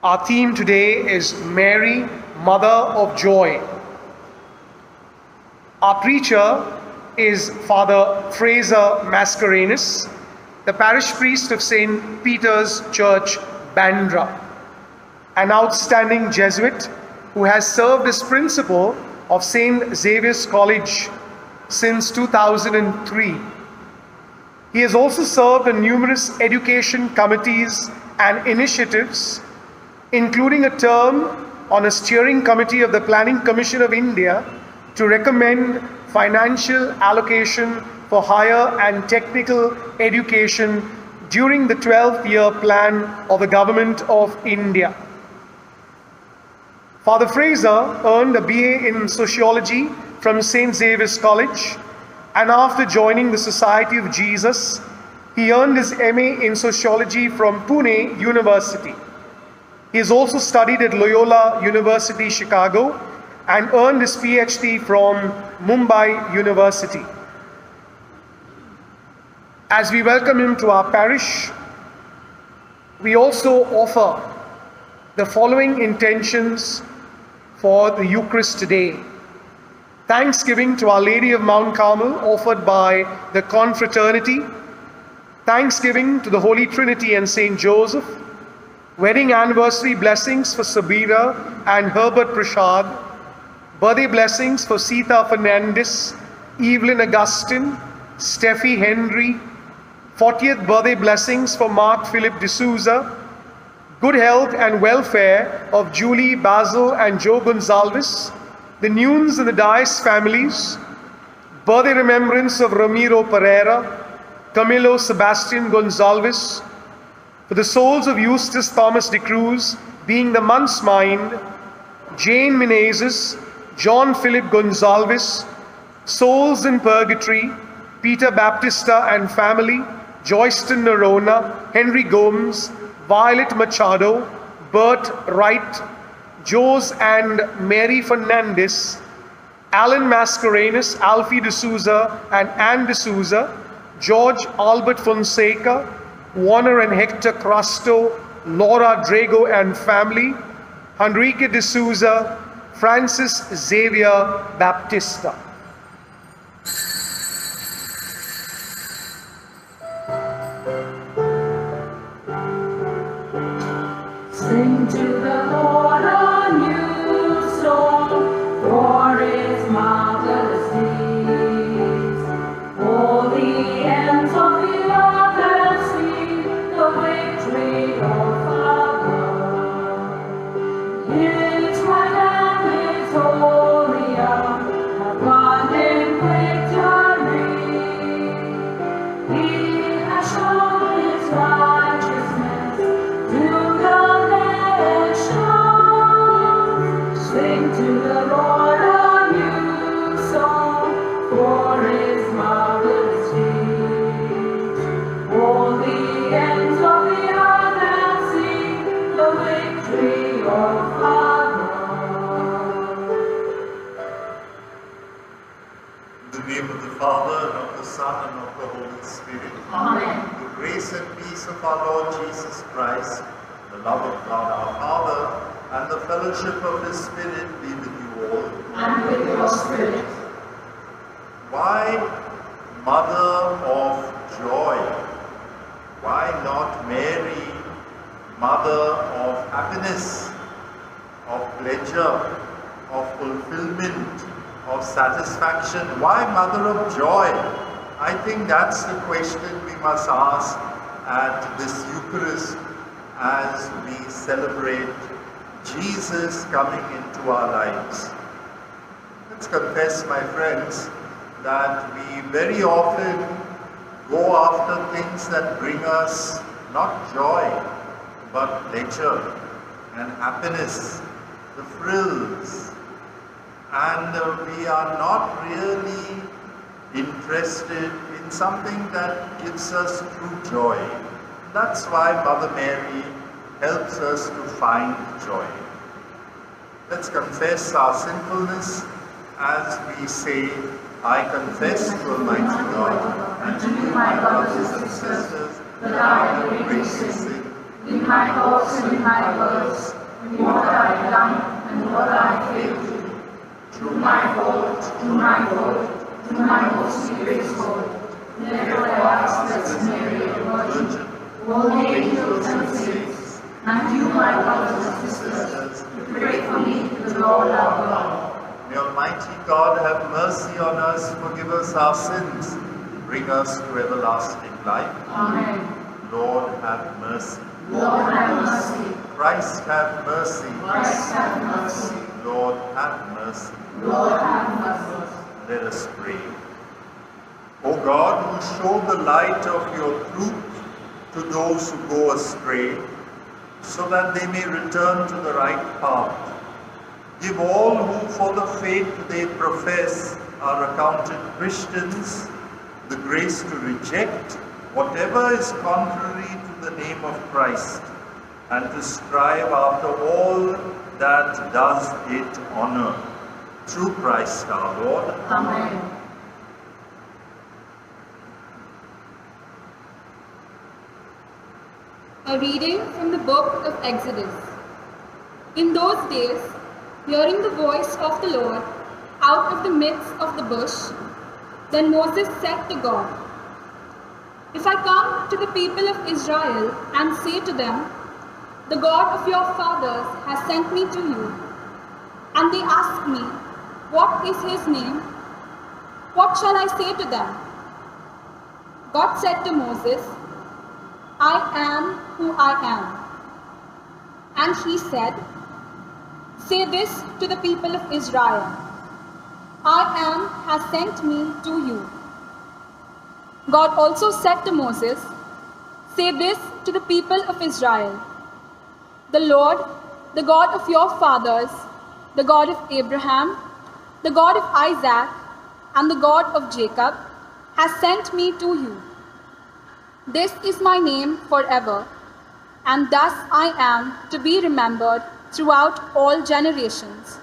Our theme today is Mary, Mother of Joy. Our preacher is Father Fraser Mascarenhas, the parish priest of St. Peter's Church, Bandra, an outstanding Jesuit who has served as principal of St. Xavier's College since 2003. He has also served on numerous education committees and initiatives, including a term on a steering committee of the Planning Commission of India to recommend financial allocation for higher and technical education during the 12th year plan of the Government of India. Father Fraser earned a BA in Sociology from St. Xavier's College, and after joining the Society of Jesus, he earned his MA in Sociology from Pune University. He has also studied at Loyola University, Chicago, and earned his PhD from Mumbai University. As we welcome him to our parish, we also offer the following intentions for the Eucharist today. Thanksgiving to Our Lady of Mount Carmel, offered by the Confraternity. Thanksgiving to the Holy Trinity and Saint Joseph. Wedding anniversary blessings for Sabira and Herbert Prashad. Birthday blessings for Sita Fernandez, Evelyn Augustine, Steffi Henry. 40th birthday blessings for Mark Philip D'Souza. Good health and welfare of Julie, Basil and Joe Gonzalez, the Nunes and the Dias families. Birthday remembrance of Ramiro Pereira, Camilo Sebastian Gonzalez. For the souls of Eustace Thomas de Cruz, being the month's mind, Jane Menezes, John Philip Gonzalez, souls in purgatory, Peter Baptista and family, Joyston Nerona, Henry Gomes, Violet Machado, Bert Wright, Jose and Mary Fernandez, Alan Mascarenhas, Alfie D'Souza and Anne D'Souza, George Albert Fonseca, Warner and Hector Crasto, Laura Drago and family, Henrique D'Souza, Francis Xavier Baptista. Sing to the Lord a new song, for his marvelous deeds. All the ends of the earth have seen the victory of our God. His right hand is holy arm, have won in victory. He has shown his righteousness to the sing to the Lord a new song, for his marvelous deeds. All the ends of the earth have seen the victory of our God. In the name of the Father, and of the Son, and of the Holy Spirit. Amen. The grace and peace of our Lord Jesus Christ, the love of God our Father, and the fellowship of His Spirit be with you all. And with your spirit. Why Mother of Joy? Why not Mary, Mother of Happiness, of pleasure, of fulfillment, of satisfaction? Why Mother of Joy? I think that's the question we must ask at this Eucharist as we celebrate Jesus coming into our lives. Let's confess, my friends, that we very often go after things that bring us not joy, but pleasure and happiness, the frills. And we are not really interested in something that gives us true joy. That's why Mother Mary helps us to find joy. Let's confess our sinfulness as we say, I confess to Almighty God and to you, my brothers and sisters, that I have grievously sinned in my thoughts and in my words, in what I have done and what I failed to do. Through my fault, through my most serious fault. Therefore I ask Blessed Mary, the Virgin, all the angels and saints, and you, my brothers and sisters, to pray for me to the Lord our God. May Almighty God have mercy on us, forgive us our sins, bring us to everlasting life. Amen. Lord, have mercy. Lord have mercy. Christ, have mercy. Christ have mercy. Lord, have mercy. Lord have mercy. Let us pray. O God, who show the light of your truth to those who go astray, so that they may return to the right path, give all who for the faith they profess are accounted Christians the grace to reject whatever is contrary to the name of Christ, and to strive after all that does it honor. Through Christ our Lord. Amen. A reading from the book of Exodus. In those days, hearing the voice of the Lord out of the midst of the bush, then Moses said to God, "If I come to the people of Israel and say to them, 'The God of your fathers has sent me to you,' and they ask me, 'What is his name?' what shall I say to them?" God said to Moses, "I am who I am." And he said, "Say this to the people of Israel, 'I am has sent me to you.'" God also said to Moses, "Say this to the people of Israel, 'The Lord, the God of your fathers, the God of Abraham, the God of Isaac, and the God of Jacob, has sent me to you. This is my name forever, and thus I am to be remembered throughout all generations.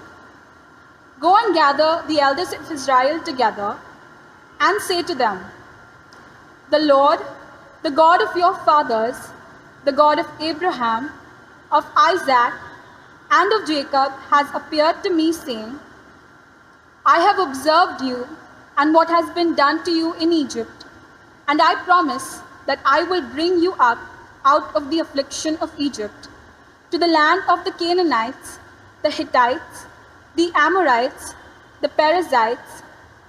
Go and gather the elders of Israel together, and say to them, 'The Lord, the God of your fathers, the God of Abraham, of Isaac, and of Jacob, has appeared to me, saying, I have observed you and what has been done to you in Egypt, and I promise that I will bring you up out of the affliction of Egypt, to the land of the Canaanites, the Hittites, the Amorites, the Perizzites,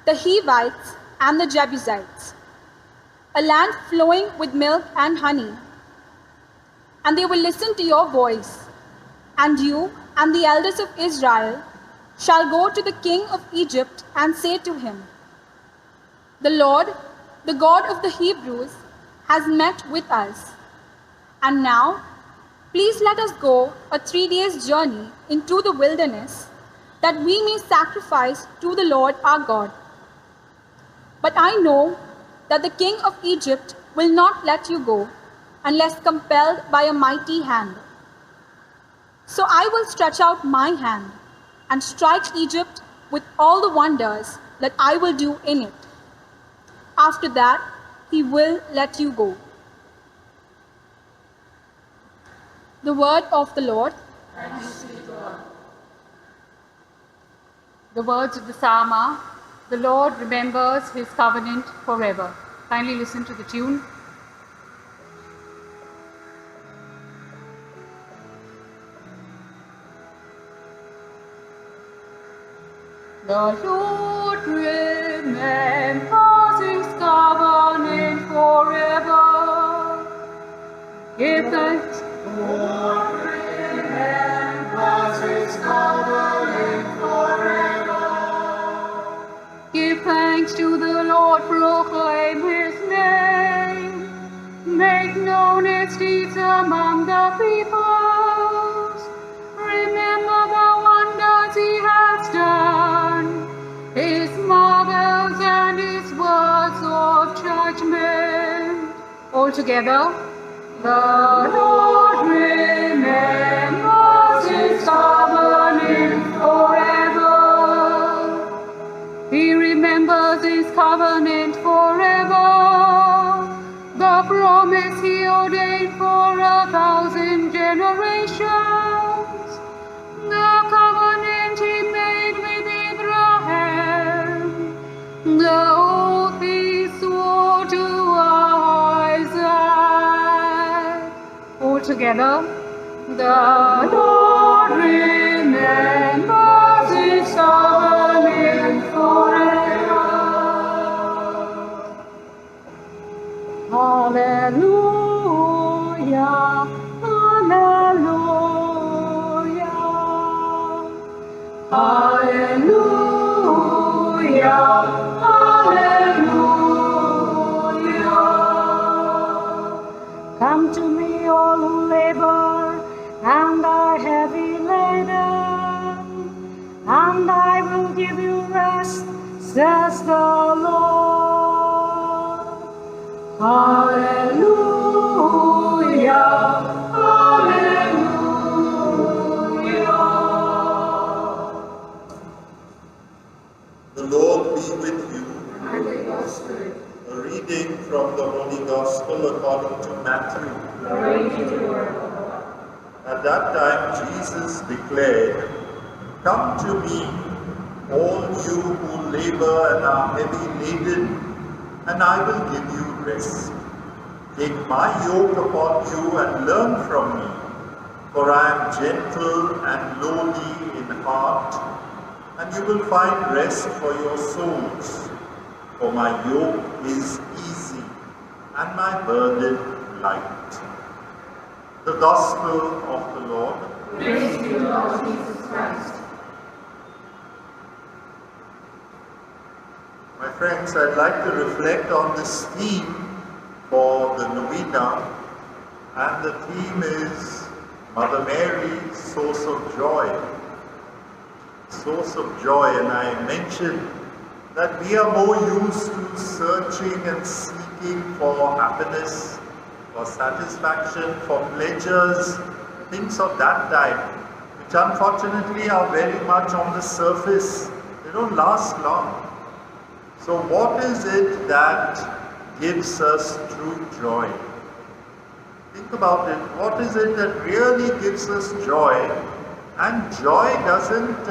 the Hivites, and the Jebusites, a land flowing with milk and honey. And they will listen to your voice, and you and the elders of Israel shall go to the king of Egypt and say to him, The Lord, the God of the Hebrews, has met with us. And now, please let us go a 3 days' journey into the wilderness, that we may sacrifice to the Lord our God. But I know that the king of Egypt will not let you go, unless compelled by a mighty hand. So I will stretch out my hand and strike Egypt with all the wonders that I will do in it. After that, he will let you go." The word of the Lord. The words of the psalm are, "The Lord remembers his covenant forever." Kindly listen to the tune. The Lord remembers his covenant forever. Give thanks. The Lord remembers his covenant forever. Give thanks to the Lord, proclaim his name. Make known his deeds among the peoples. Remember the wonders he has done, his marvels and his words of judgment. All together. The Lord remembers his covenant forever. He remembers his covenant forever. The promise he ordained for 1,000 generations. The covenant he made with Abraham, the oath he swore to Isaac. All together. The Lord remembers his covenant forever. Hallelujah, hallelujah, hallelujah, hallelujah. Come to me, all who labor and are heavy laden, and I will give you rest, says the Lord. Hallelujah, hallelujah. The Lord be with you. And with your spirit. A reading from the Holy Gospel according to Matthew. Glory to you, Lord. At that time Jesus declared, "Come to me, all you who labor and are heavy laden, and I will give you rest. Take my yoke upon you and learn from me, for I am gentle and lowly in heart, and you will find rest for your souls. For my yoke is easy and my burden light." The Gospel of the Lord. Praise to you, Lord Jesus Christ. My friends, I'd like to reflect on this theme for the Novena, and the theme is Mother Mary, source of joy. Source of joy, and I mentioned that we are more used to searching and seeking for happiness, for satisfaction, for pleasures, things of that type, which unfortunately are very much on the surface. They don't last long. So what is it that gives us true joy? Think about it. What is it that really gives us joy? And joy doesn't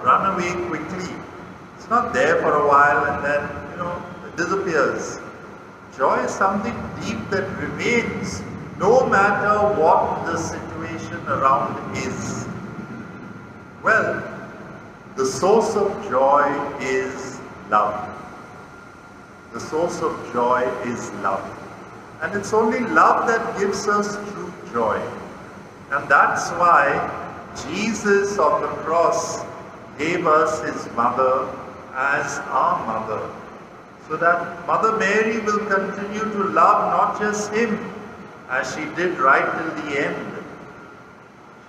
run away quickly. It's not there for a while and then, it disappears. Joy is something deep that remains no matter what the situation around is. Well, the source of joy is love. The source of joy is love. And it's only love that gives us true joy. And that's why Jesus on the cross gave us his mother as our mother, so that Mother Mary will continue to love not just him, as she did right till the end.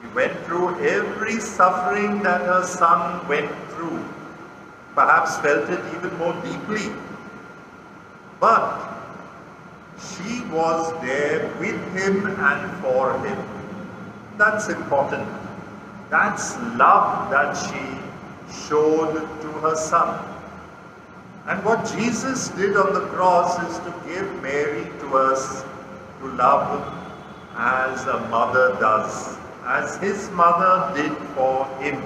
She went through every suffering that her son went through, perhaps felt it even more deeply. But she was there with him and for him. That's important. That's love that she showed to her son. And what Jesus did on the cross is to give Mary to us to love as a mother does, as his mother did for him.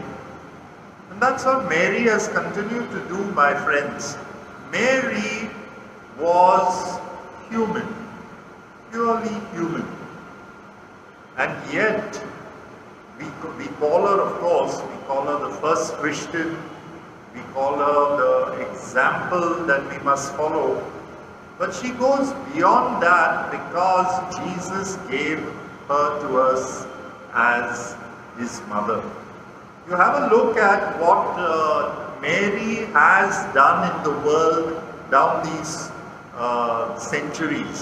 And that's what Mary has continued to do, my friends. Mary was human, purely human. And yet, we call her, of course, we call her the first Christian, we call her the example that we must follow. But she goes beyond that because Jesus gave her to us as his mother. You have a look at what Mary has done in the world down these centuries.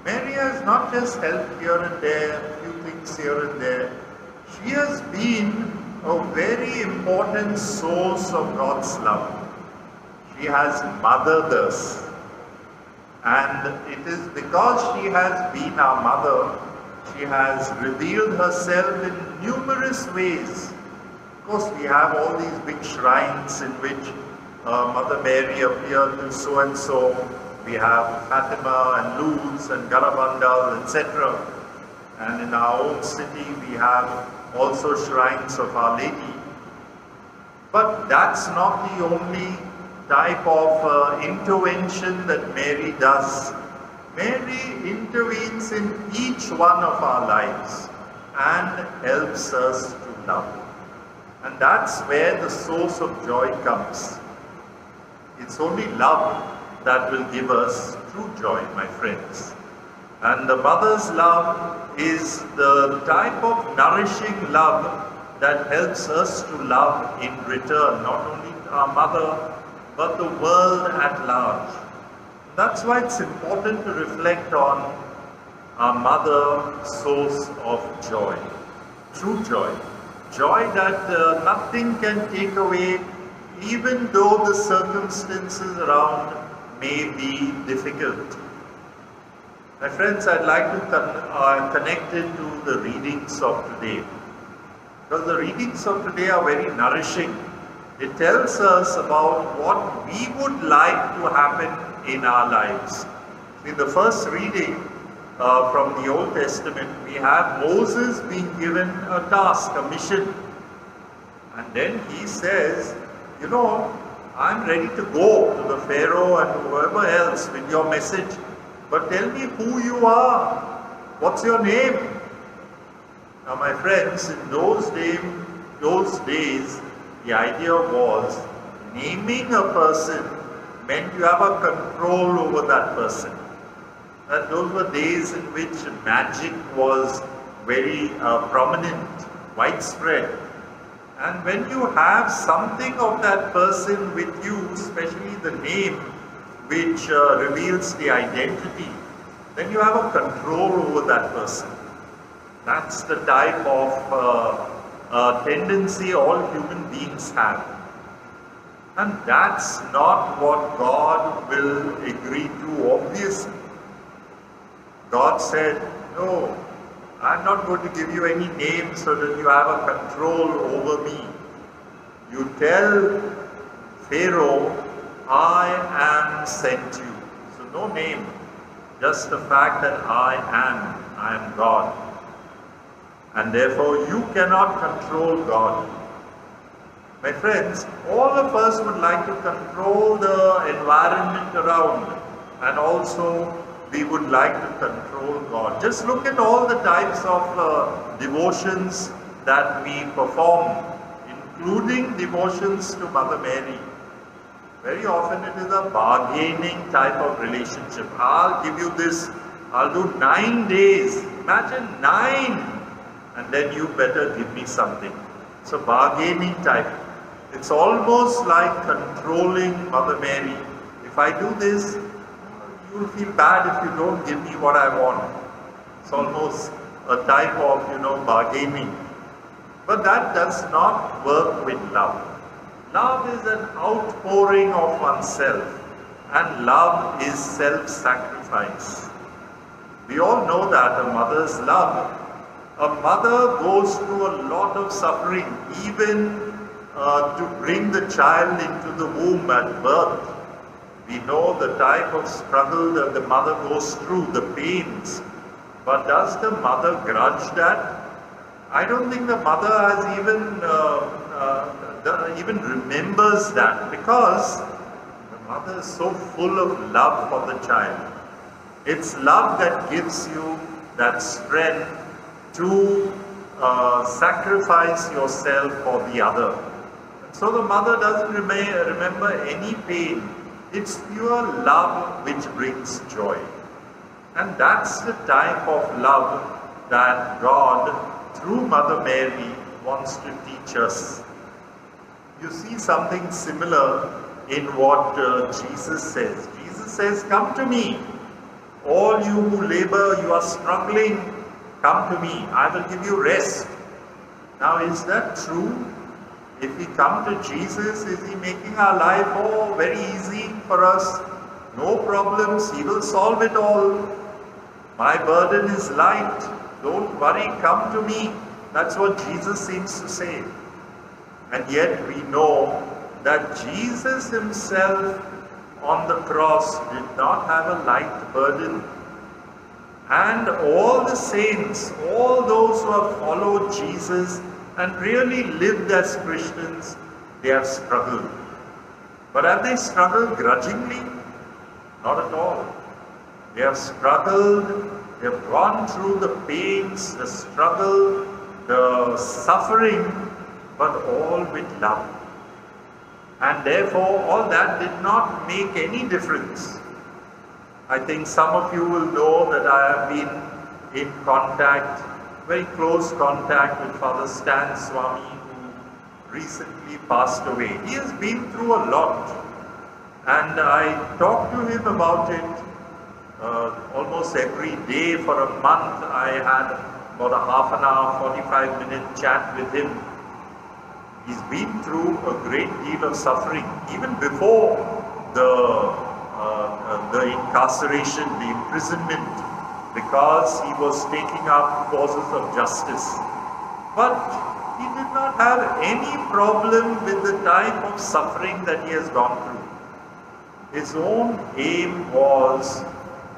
Mary has not just helped here and there, a few things here and there. She has been a very important source of God's love. She has mothered us. And it is because she has been our mother, she has revealed herself in numerous ways. Of course, we have all these big shrines in which Mother Mary appeared to so-and-so. We have Fatima and Lourdes and Garabandal, etc. and in our own city we have also shrines of Our Lady. But that's not the only type of intervention that Mary does. Mary intervenes in each one of our lives and helps us to love. And that's where the source of joy comes. It's only love that will give us true joy, my friends. And the mother's love is the type of nourishing love that helps us to love in return, not only our mother, but the world at large. That's why it's important to reflect on our mother source of joy, true joy. Joy that nothing can take away, even though the circumstances around may be difficult. My friends, I'd like to connect it to the readings of today. Because the readings of today are very nourishing. It tells us about what we would like to happen in our lives. In the first reading from the Old Testament, we have Moses being given a task, a mission. And then he says, you know, I'm ready to go to the Pharaoh and whoever else with your message. But tell me who you are. What's your name? Now my friends, in those days, the idea was naming a person meant you have a control over that person. And those were days in which magic was very prominent, widespread. And when you have something of that person with you, especially the name which reveals the identity, then you have a control over that person. That's the type of tendency all human beings have. And that's not what God will agree to, obviously. God said, no, I'm not going to give you any name so that you have a control over me. You tell Pharaoh, I am sent you. So no name, just the fact that I am God. And therefore you cannot control God. My friends, all of us would like to control the environment around, and also we would like to control God. Just look at all the types of devotions that we perform, including devotions to Mother Mary. Very often it is a bargaining type of relationship. I'll give you this, I'll do 9 days. Imagine 9! And then you better give me something. It's a bargaining type. It's almost like controlling Mother Mary. If I do this, you'll feel bad if you don't give me what I want. It's almost a type of, bargaining. But that does not work with love. Love is an outpouring of oneself, and love is self-sacrifice. We all know that a mother's love. A mother goes through a lot of suffering, even to bring the child into the womb at birth. We know the type of struggle that the mother goes through, the pains. But does the mother grudge that? I don't think the mother has even remembers that, because the mother is so full of love for the child. It's love that gives you that strength to sacrifice yourself for the other. So the mother doesn't remember any pain. It's pure love which brings joy. And that's the type of love that God, through Mother Mary, wants to teach us. You see something similar in what Jesus says. Jesus says, come to me. All you who labor, you are struggling, come to me. I will give you rest. Now, is that true? If we come to Jesus, is He making our life very easy for us? No problems, He will solve it all. My burden is light. Don't worry, come to me. That's what Jesus seems to say. And yet we know that Jesus Himself on the cross did not have a light burden. And all the saints, all those who have followed Jesus and really lived as Christians, they have struggled. But have they struggled grudgingly? Not at all. They have struggled, they have gone through the pains, the struggle, the suffering, but all with love. And therefore, all that did not make any difference. I think some of you will know that I have been in contact, very close contact with Father Stan Swami, who recently passed away. He has been through a lot. And I talked to him about it almost every day for a month. I had about a half an hour, 45-minute chat with him. He's been through a great deal of suffering, even before the incarceration, the imprisonment, because he was taking up causes of justice. But he did not have any problem with the type of suffering that he has gone through. His own aim was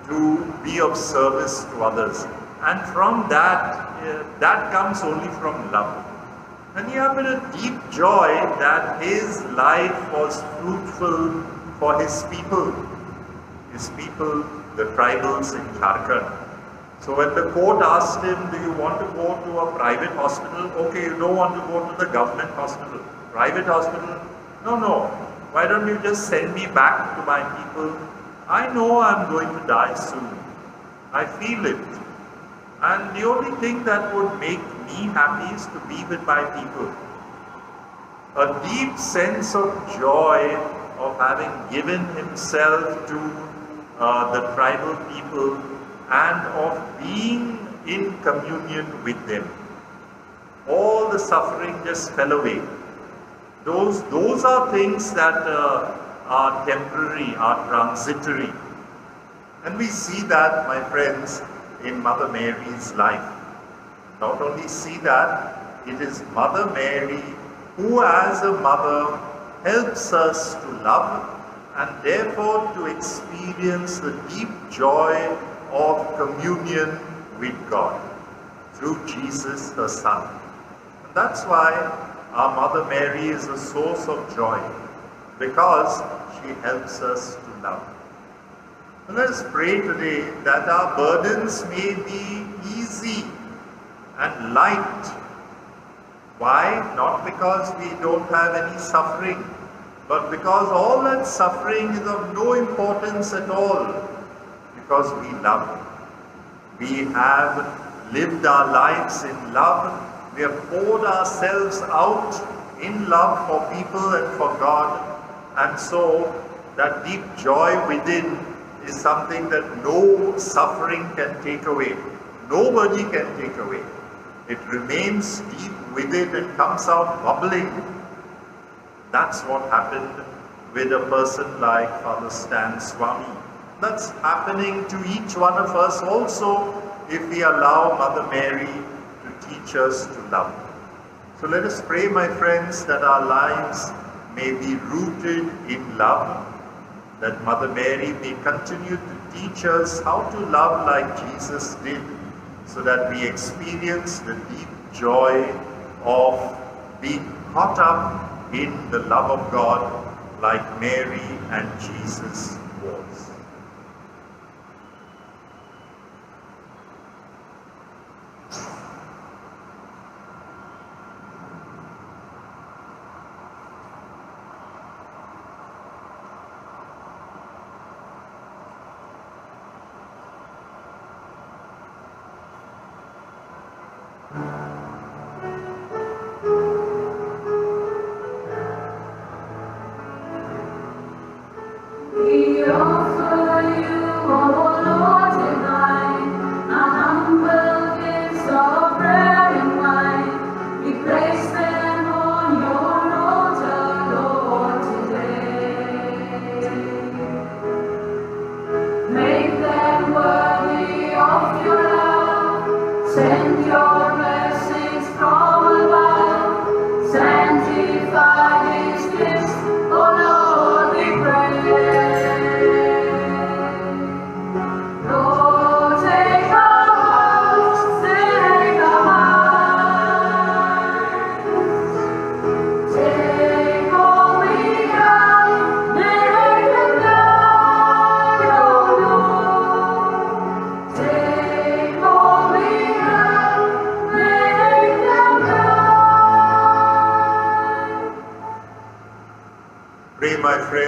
to be of service to others. And from that, that comes only from love. And he had a deep joy that his life was fruitful for his people, the tribals in Jharkhand. So when the court asked him, do you want to go to a private hospital? Okay, you don't want to go to the government hospital. Private hospital? No. Why don't you just send me back to my people? I know I'm going to die soon. I feel it. And the only thing that would make me happy is to be with my people. A deep sense of joy of having given himself to the tribal people and of being in communion with them. All the suffering just fell away. Those are things that are temporary, are transitory. And we see that, my friends, in Mother Mary's life. Not only see that, it is Mother Mary who as a mother helps us to love and therefore to experience the deep joy of communion with God through Jesus, her Son. And that's why our Mother Mary is a source of joy, because she helps us to love. And let us pray today that our burdens may be easy and light. Why? Not because we don't have any suffering, but because all that suffering is of no importance at all, because we love. We have lived our lives in love. We have poured ourselves out in love for people and for God. And so that deep joy within is something that no suffering can take away. Nobody can take away. It remains deep within and comes out bubbling. That's what happened with a person like Father Stan Swami. That's happening to each one of us also if we allow Mother Mary to teach us to love. So let us pray, my friends, that our lives may be rooted in love, that Mother Mary may continue to teach us how to love like Jesus did, so that we experience the deep joy of being caught up in the love of God like Mary and Jesus was. We offer you, O Lord divine, a humble gift of bread and wine. We place them on your altar, Lord, today. Make them worthy of your love. Send your blessings from above. Sanctify these gifts, O Lord, we pray.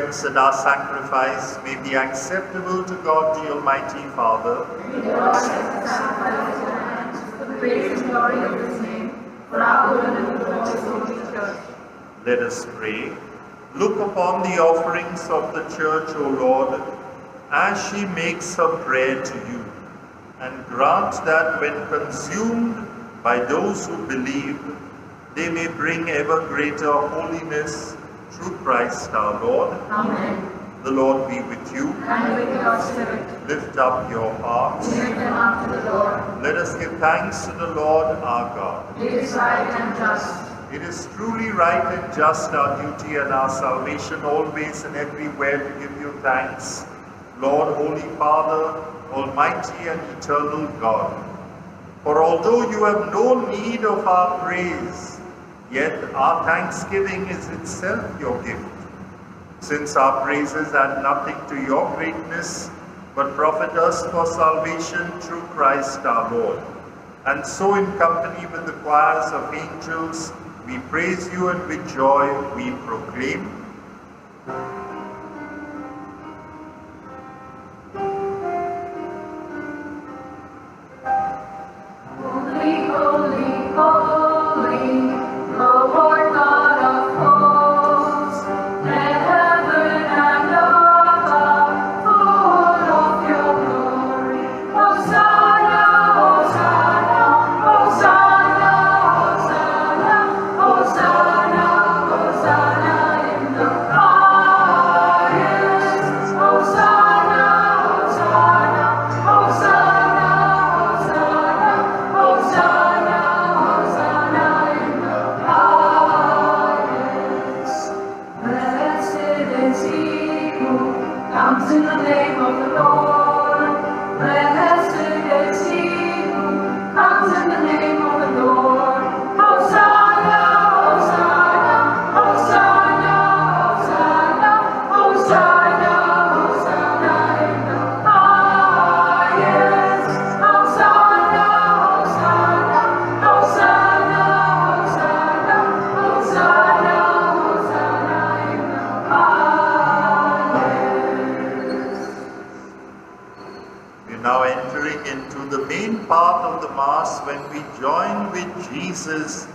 offerings and our sacrifice may be acceptable to God the Almighty Father. May the Lord accept the sacrifice of your hands for the praise and glory of his name, for our good and the good of his holy church. Let us pray. Look upon the offerings of the Church, O Lord, as she makes her prayer to you, and grant that when consumed by those who believe, they may bring ever greater holiness through Christ our Lord. Amen. The Lord be with you. And with your spirit, Lift up your hearts. lift them up to the Lord. Let us give thanks to the Lord our God. It is right and just. It is truly right and just, our duty and our salvation, always and everywhere to give you thanks, Lord, Holy Father, Almighty and eternal God. For although you have no need of our praise, yet our thanksgiving is itself your gift, since our praises add nothing to your greatness, but profit us for salvation through Christ our Lord. And so in company with the choirs of angels, we praise you, and with joy we proclaim. Holy, holy, holy, Lord God of hosts, let heaven and earth are full of your glory. Hosanna, Hosanna, Hosanna, Hosanna, Hosanna, Hosanna in the highest. Hosanna, Hosanna, Hosanna, Hosanna, Hosanna, Hosanna in the highest. Blessed is he who comes in the name of the Lord. Blessed is he who comes in the name of the Lord. Hosanna, Hosanna, Hosanna, Hosanna, Hosanna, Hosanna in the highest. Hosanna, Hosanna, Hosanna, Hosanna, Hosanna, Hosanna in the highest. We're now entering into the main part of the Mass, when we join with Jesus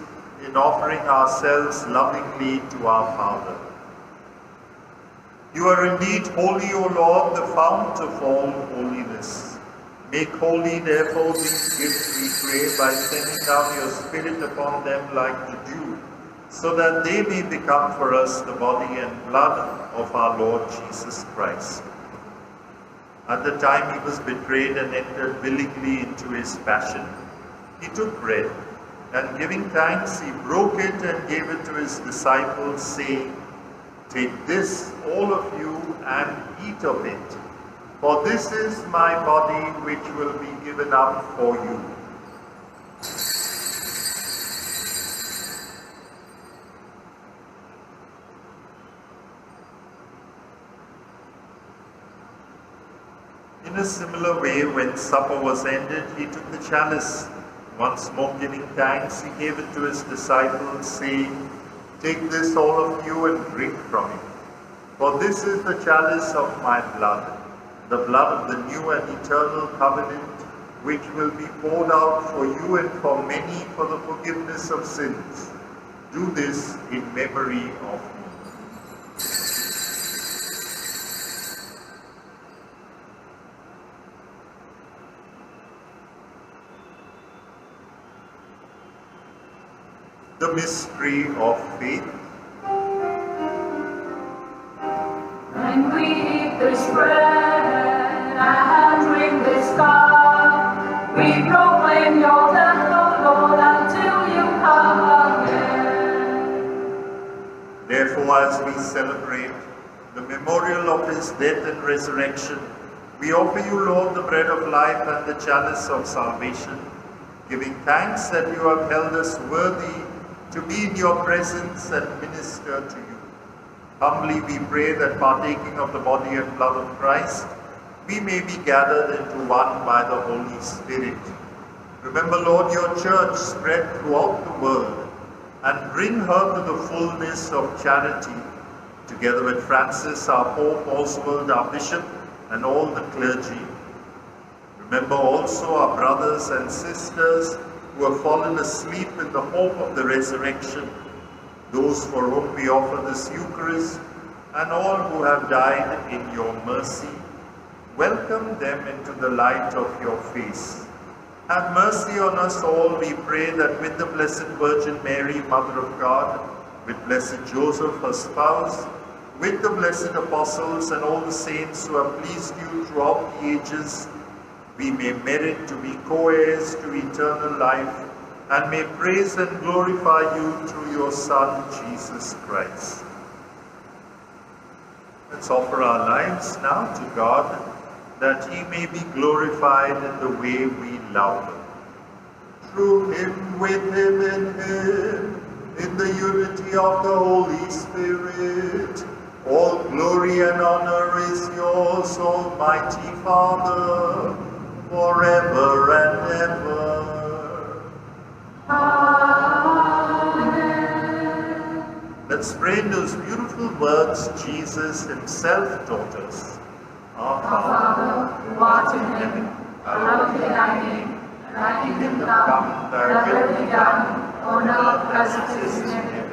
in offering ourselves lovingly to our Father. You are indeed holy, O Lord, the fount of all holiness. Make holy, therefore, these gifts, we pray, by sending down your Spirit upon them like the dew, so that they may become for us the body and blood of our Lord Jesus Christ. At the time he was betrayed and entered willingly into his passion, he took bread, and giving thanks, he broke it and gave it to his disciples, saying, "Take this, all of you, and eat of it, for this is my body which will be given up for you." In a similar way, when supper was ended, he took the chalice. Once more giving thanks, he gave it to his disciples, saying, "Take this, all of you, and drink from it. For this is the chalice of my blood, the blood of the new and eternal covenant, which will be poured out for you and for many for the forgiveness of sins. Do this in memory of me." The mystery of faith. When we eat this bread and drink this cup, we proclaim your death, O Lord, until you come again. Therefore, as we celebrate the memorial of his death and resurrection, we offer you, Lord, the bread of life and the chalice of salvation, giving thanks that you have held us worthy to be in your presence and minister to you. Humbly we pray that, partaking of the body and blood of Christ, we may be gathered into one by the Holy Spirit. Remember, Lord, your church spread throughout the world, and bring her to the fullness of charity, together with Francis, our Pope, Oswald, our Bishop, and all the clergy. Remember also our brothers and sisters who have fallen asleep in the hope of the resurrection, those for whom we offer this Eucharist, and all who have died in your mercy. Welcome them into the light of your face. Have mercy on us all, we pray, that with the Blessed Virgin Mary, Mother of God, with Blessed Joseph, her spouse, with the blessed apostles and all the saints who have pleased you throughout the ages, we may merit to be co-heirs to eternal life, and may praise and glorify you through your Son, Jesus Christ. Let's offer our lives now to God, that he may be glorified in the way we love him. Through him, with him, in the unity of the Holy Spirit, all glory and honor is yours, Almighty Father, forever and ever. Amen. Let's pray in those beautiful words Jesus himself taught us. Our Father, who art in heaven, hallowed be thy name. Thy kingdom come, thy will be done, on earth as it is in heaven.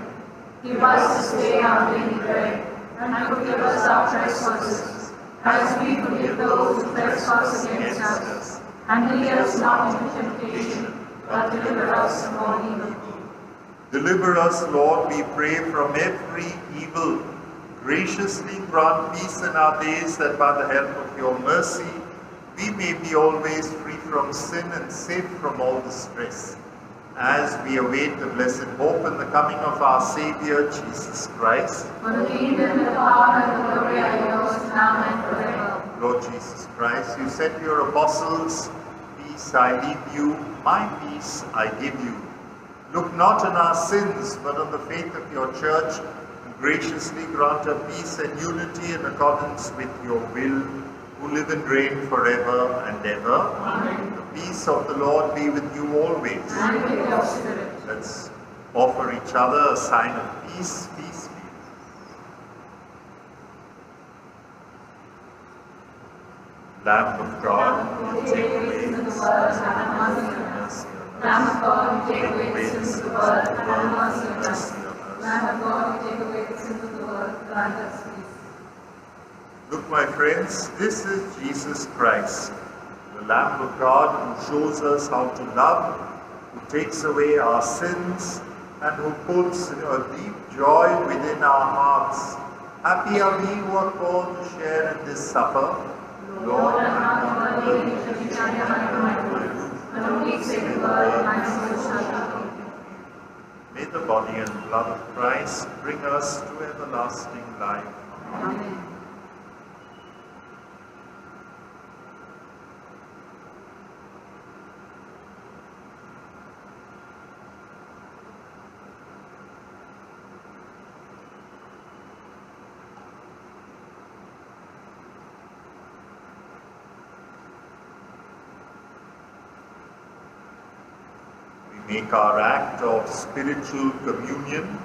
Give us this day our daily bread, and forgive us our trespasses, as we forgive those who trespass against us. And lead us not into temptation, but deliver us from all evil. Deliver us, Lord, we pray, from every evil. Graciously grant peace in our days, that by the help of your mercy, we may be always free from sin and safe from all distress, as we await the blessed hope and the coming of our Saviour, Jesus Christ. For the kingdom, the power, and the glory are yours, now and forever. Lord Jesus Christ, you said to your apostles, peace I leave you, my peace I give you. Look not on our sins, but on the faith of your church, and graciously grant her peace and unity in accordance with your will, who live and reign forever and ever. Amen. The peace of the Lord be with you always. And with your spirit. Let's offer each other a sign of peace. Peace be. Lamb of God, Who take away the sins of the world, have mercy on us. Lamb of God, who take away the sins of the world, have mercy on us. Lamb of God, who take away the sins of the world, grant us peace. Look, my friends, this is Jesus Christ, the Lamb of God, who shows us how to love, who takes away our sins, and who puts a deep joy within our hearts. Happy are we who are called to share in this supper. Lord, I'm not worthy that you shall enter my roof, but only say the word, and my soul shall be healed. may the body and blood of Christ bring us to everlasting life. Amen. Make our act of spiritual communion.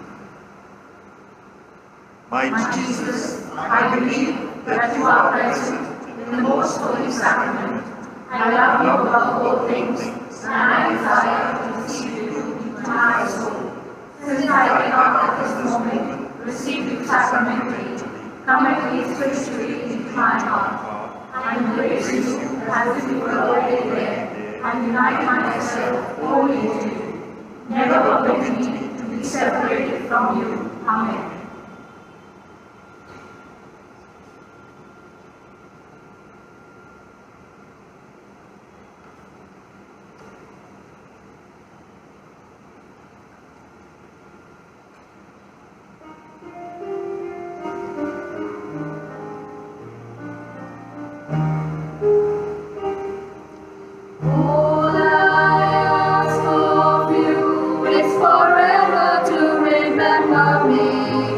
My Jesus, I believe that you are present in the most holy sacrament. I love you above all things, and I desire to receive you into my soul. Since I cannot at this moment receive you sacramentally, come at least spiritually into my heart. I embrace you as if you were already there, and unite myself wholly to you. Never permit me to be separated from you. Amen. All I ask of you is forever to remember me.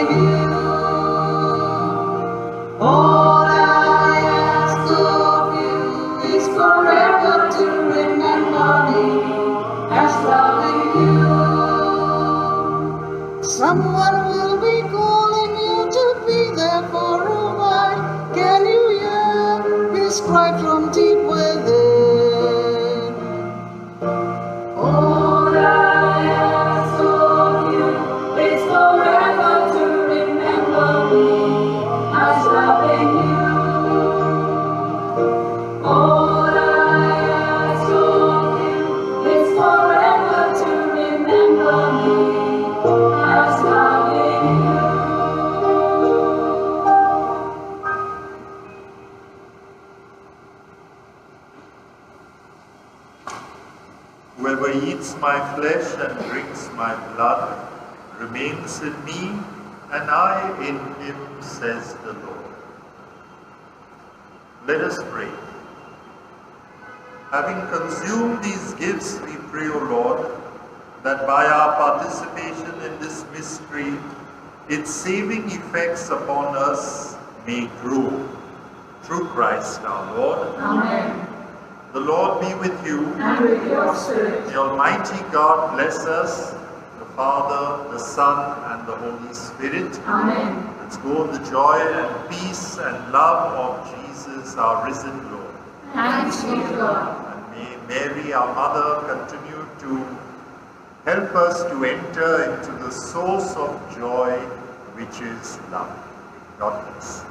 you. All I ask of you is forever to remember me as loving you. Someone will be calling you to be there for a while. Can you hear his cry from deep within? All I ask of you is forever to remember me as loving you. All I ask of you is forever to remember me as loving you. Whoever eats my flesh and drinks my blood remains in me, and I in him, says the Lord. Let us pray. Having consumed these gifts, we pray, O Lord, that by our participation in this mystery, its saving effects upon us may grow. Through Christ our Lord. Amen. The Lord be with you. And with your spirit. The Almighty God bless us, the Father, the Son, and the Holy Spirit. Amen. Let's go in the joy and peace and love of Jesus, our risen Lord. Thanks be to God. And may Mary, our Mother, continue to help us to enter into the source of joy, which is love. God bless.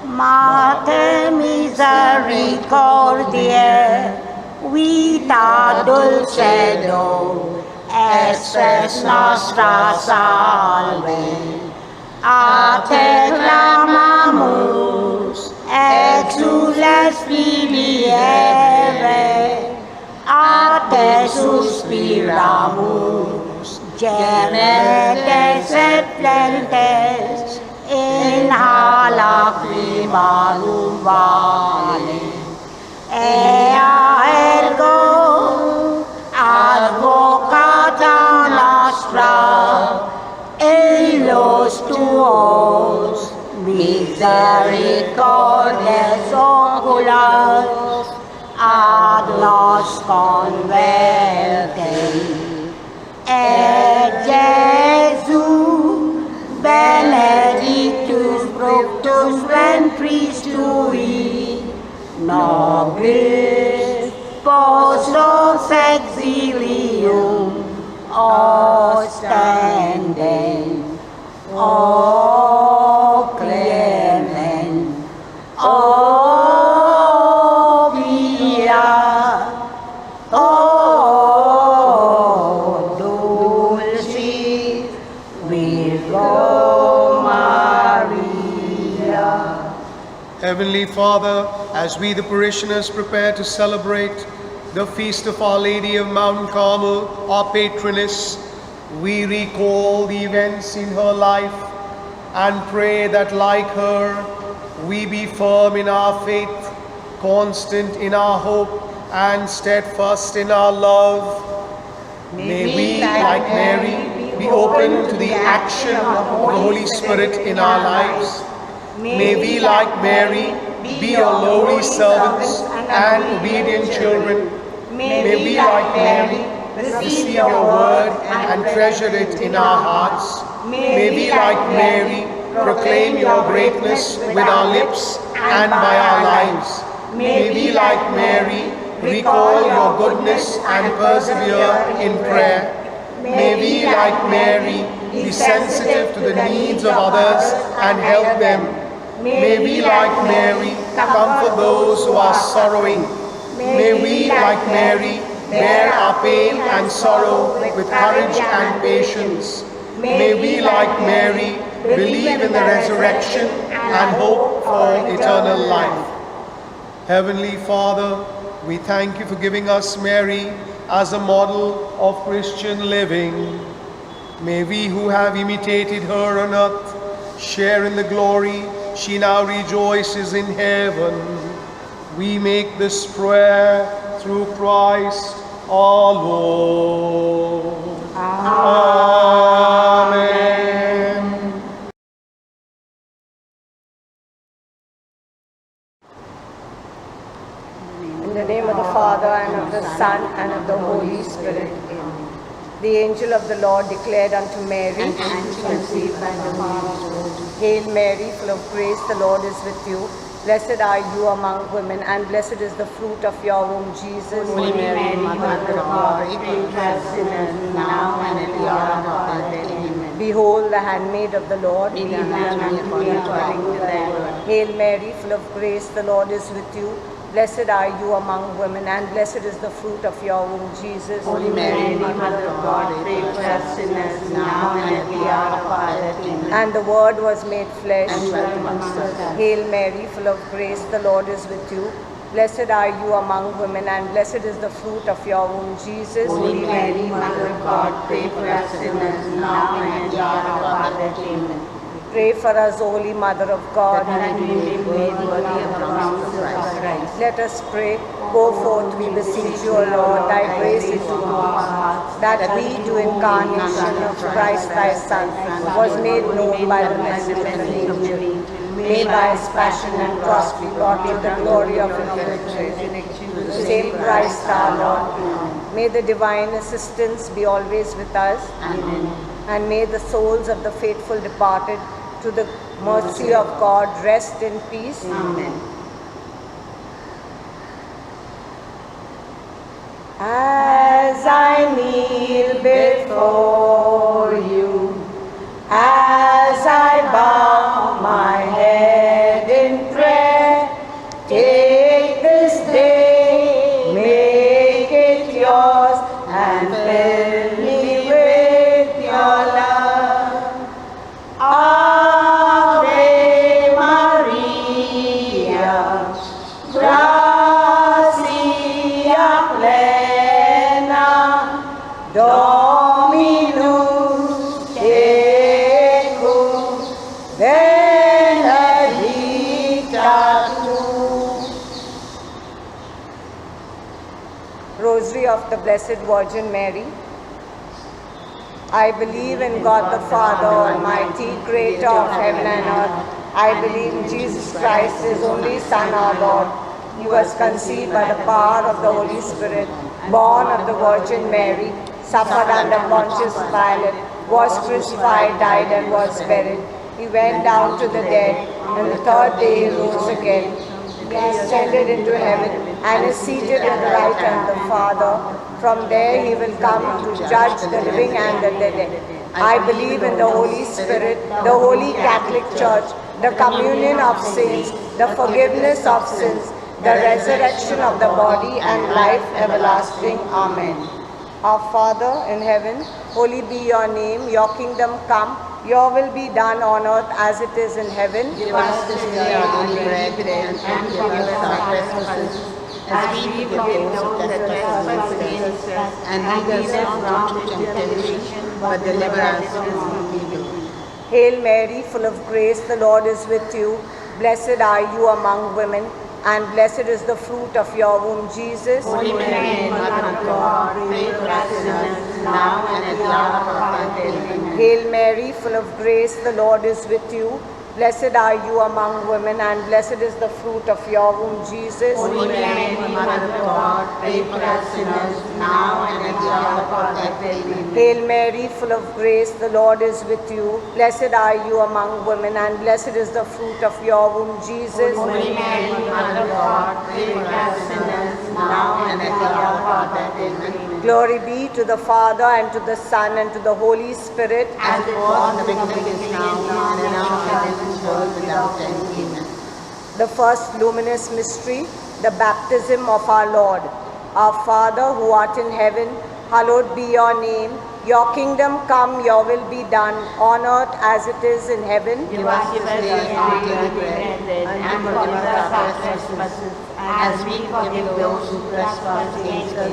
Mater misericordiae, vita dulcedo, esses nostra salve. A te clamamus, exules filiere, a te suspiramus, gemetes et plentes, in lacrimarum vale. Ea ergo advocata nostra, eius tuos misericordias oculas ad nos converte. Jesu, benedictus fructus ventris tui, nobis post exilium ostendens. O clement, O pia, O dulcis Virgo Maria. Heavenly Father, as we the parishioners prepare to celebrate the feast of Our Lady of Mount Carmel, our patroness, we recall the events in her life and pray that like her, we be firm in our faith, constant in our hope, and steadfast in our love. May we, like Mary, be open to the action of the Holy Spirit in our lives. May we, like Mary, be your lowly servants and obedient children. May we, like Mary, receive your word and treasure it in our hearts. May we, like Mary, proclaim your greatness with our lips and by our lives. May we, like Mary, recall your goodness and persevere in prayer. May we, like Mary, be sensitive to the needs of others and help them. May we, like Mary, comfort those who are sorrowing. May we, like Mary, bear our pain and sorrow with courage and patience. May we, like Mary, believe in the resurrection and hope for eternal life. Heavenly Father, we thank you for giving us Mary as a model of Christian living. May we who have imitated her on earth share in the glory she now rejoices in heaven. We make this prayer through Christ our Lord. Amen. In the name of the Father, and of the Son, and of the Holy Spirit. Amen. The angel of the Lord declared unto Mary, And she conceived by the Holy Ghost. Hail Mary, full of grace, the Lord is with you. Blessed are you among women, and blessed is the fruit of your womb, Jesus. Holy Mary, Mother of God, pray for us sinners now and at the hour of our death. Amen. Behold, the handmaid of the Lord. Be done unto me according to thy word. Hail Mary, full of grace, the Lord is with you. Blessed are you among women, and blessed is the fruit of your womb, Jesus. Holy Mary, Mother of God, pray for us sinners now and at the hour of our death. Amen. And the Word was made flesh. And dwelt amongst us. Hail Mary, full of grace, the Lord is with you. Blessed are you among women, and blessed is the fruit of your womb, Jesus. Holy Mary, Mother of God, pray for us sinners now and at the hour of our death. Amen. Pray for us, Holy Mother of God. That we may be made worthy of the promises of Christ. Let us pray. Go forth, we beseech you, O Lord, thy grace into our hearts, that we, to incarnation of Christ thy Son, was made known by the message of the angel, may by his passion and cross be brought to the glory of the same Christ our Lord. May the divine assistance be always with us. Amen. And may the souls of the faithful departed to the mercy of God rest in peace. Amen. As I kneel before you, as I bow my head in prayer, take this day, make it yours, and fill me with your love. Ave Maria, gratia plena, Dominus tecum, benedicta tu. Rosary of the Blessed Virgin Mary. I believe in God the Father Almighty, creator of heaven and earth. I believe in Jesus Christ, his only Son, our Lord. He was conceived by the power of the Holy Spirit, born of the Virgin Mary, suffered under Pontius Pilate, was crucified, died, and was buried. He went down to the dead, and the third day he rose again. He ascended into heaven, and is seated at the right hand of the Father. From there he will come to judge the living and the dead. I believe in the Holy Spirit, the Holy Catholic Church, the communion of saints, the forgiveness of sins, the resurrection of the body, and life everlasting. Amen. Our Father in heaven, holy be your name, your kingdom come, your will be done on earth as it is in heaven. Give us this day our daily bread, and forgive us our trespasses, as we forgive those that trespass against us. And lead us not into temptation, but deliver us from evil. Hail Mary, full of grace, the Lord is with you. Blessed are you among women, and blessed is the fruit of your womb, Jesus. Holy Mary, Mother of God, pray for us sinners, now and at the hour of our death. Amen. Hail Mary, full of grace, the Lord is with you. Blessed are you among women, and blessed is the fruit of your womb, Jesus. Holy Mary, Mother of God, pray for us sinners, now and at the hour of our death. Amen. Hail Mary, full of grace, the Lord is with you. Blessed are you among women, and blessed is the fruit of your womb, Jesus. Holy Mary, Mother of God, pray for us sinners, now and at the hour of our death. Amen. Glory be to the Father, and to the Son, and to the Holy Spirit. As it was in the beginning, is now, and now, and in the world without end. Amen. The first luminous mystery, the baptism of our Lord. Our Father, who art in heaven, hallowed be your name. Your kingdom come, your will be done, on earth as it is in heaven. Give us this day our daily bread, and forgive us our trespasses, as we forgive those who trespass against us.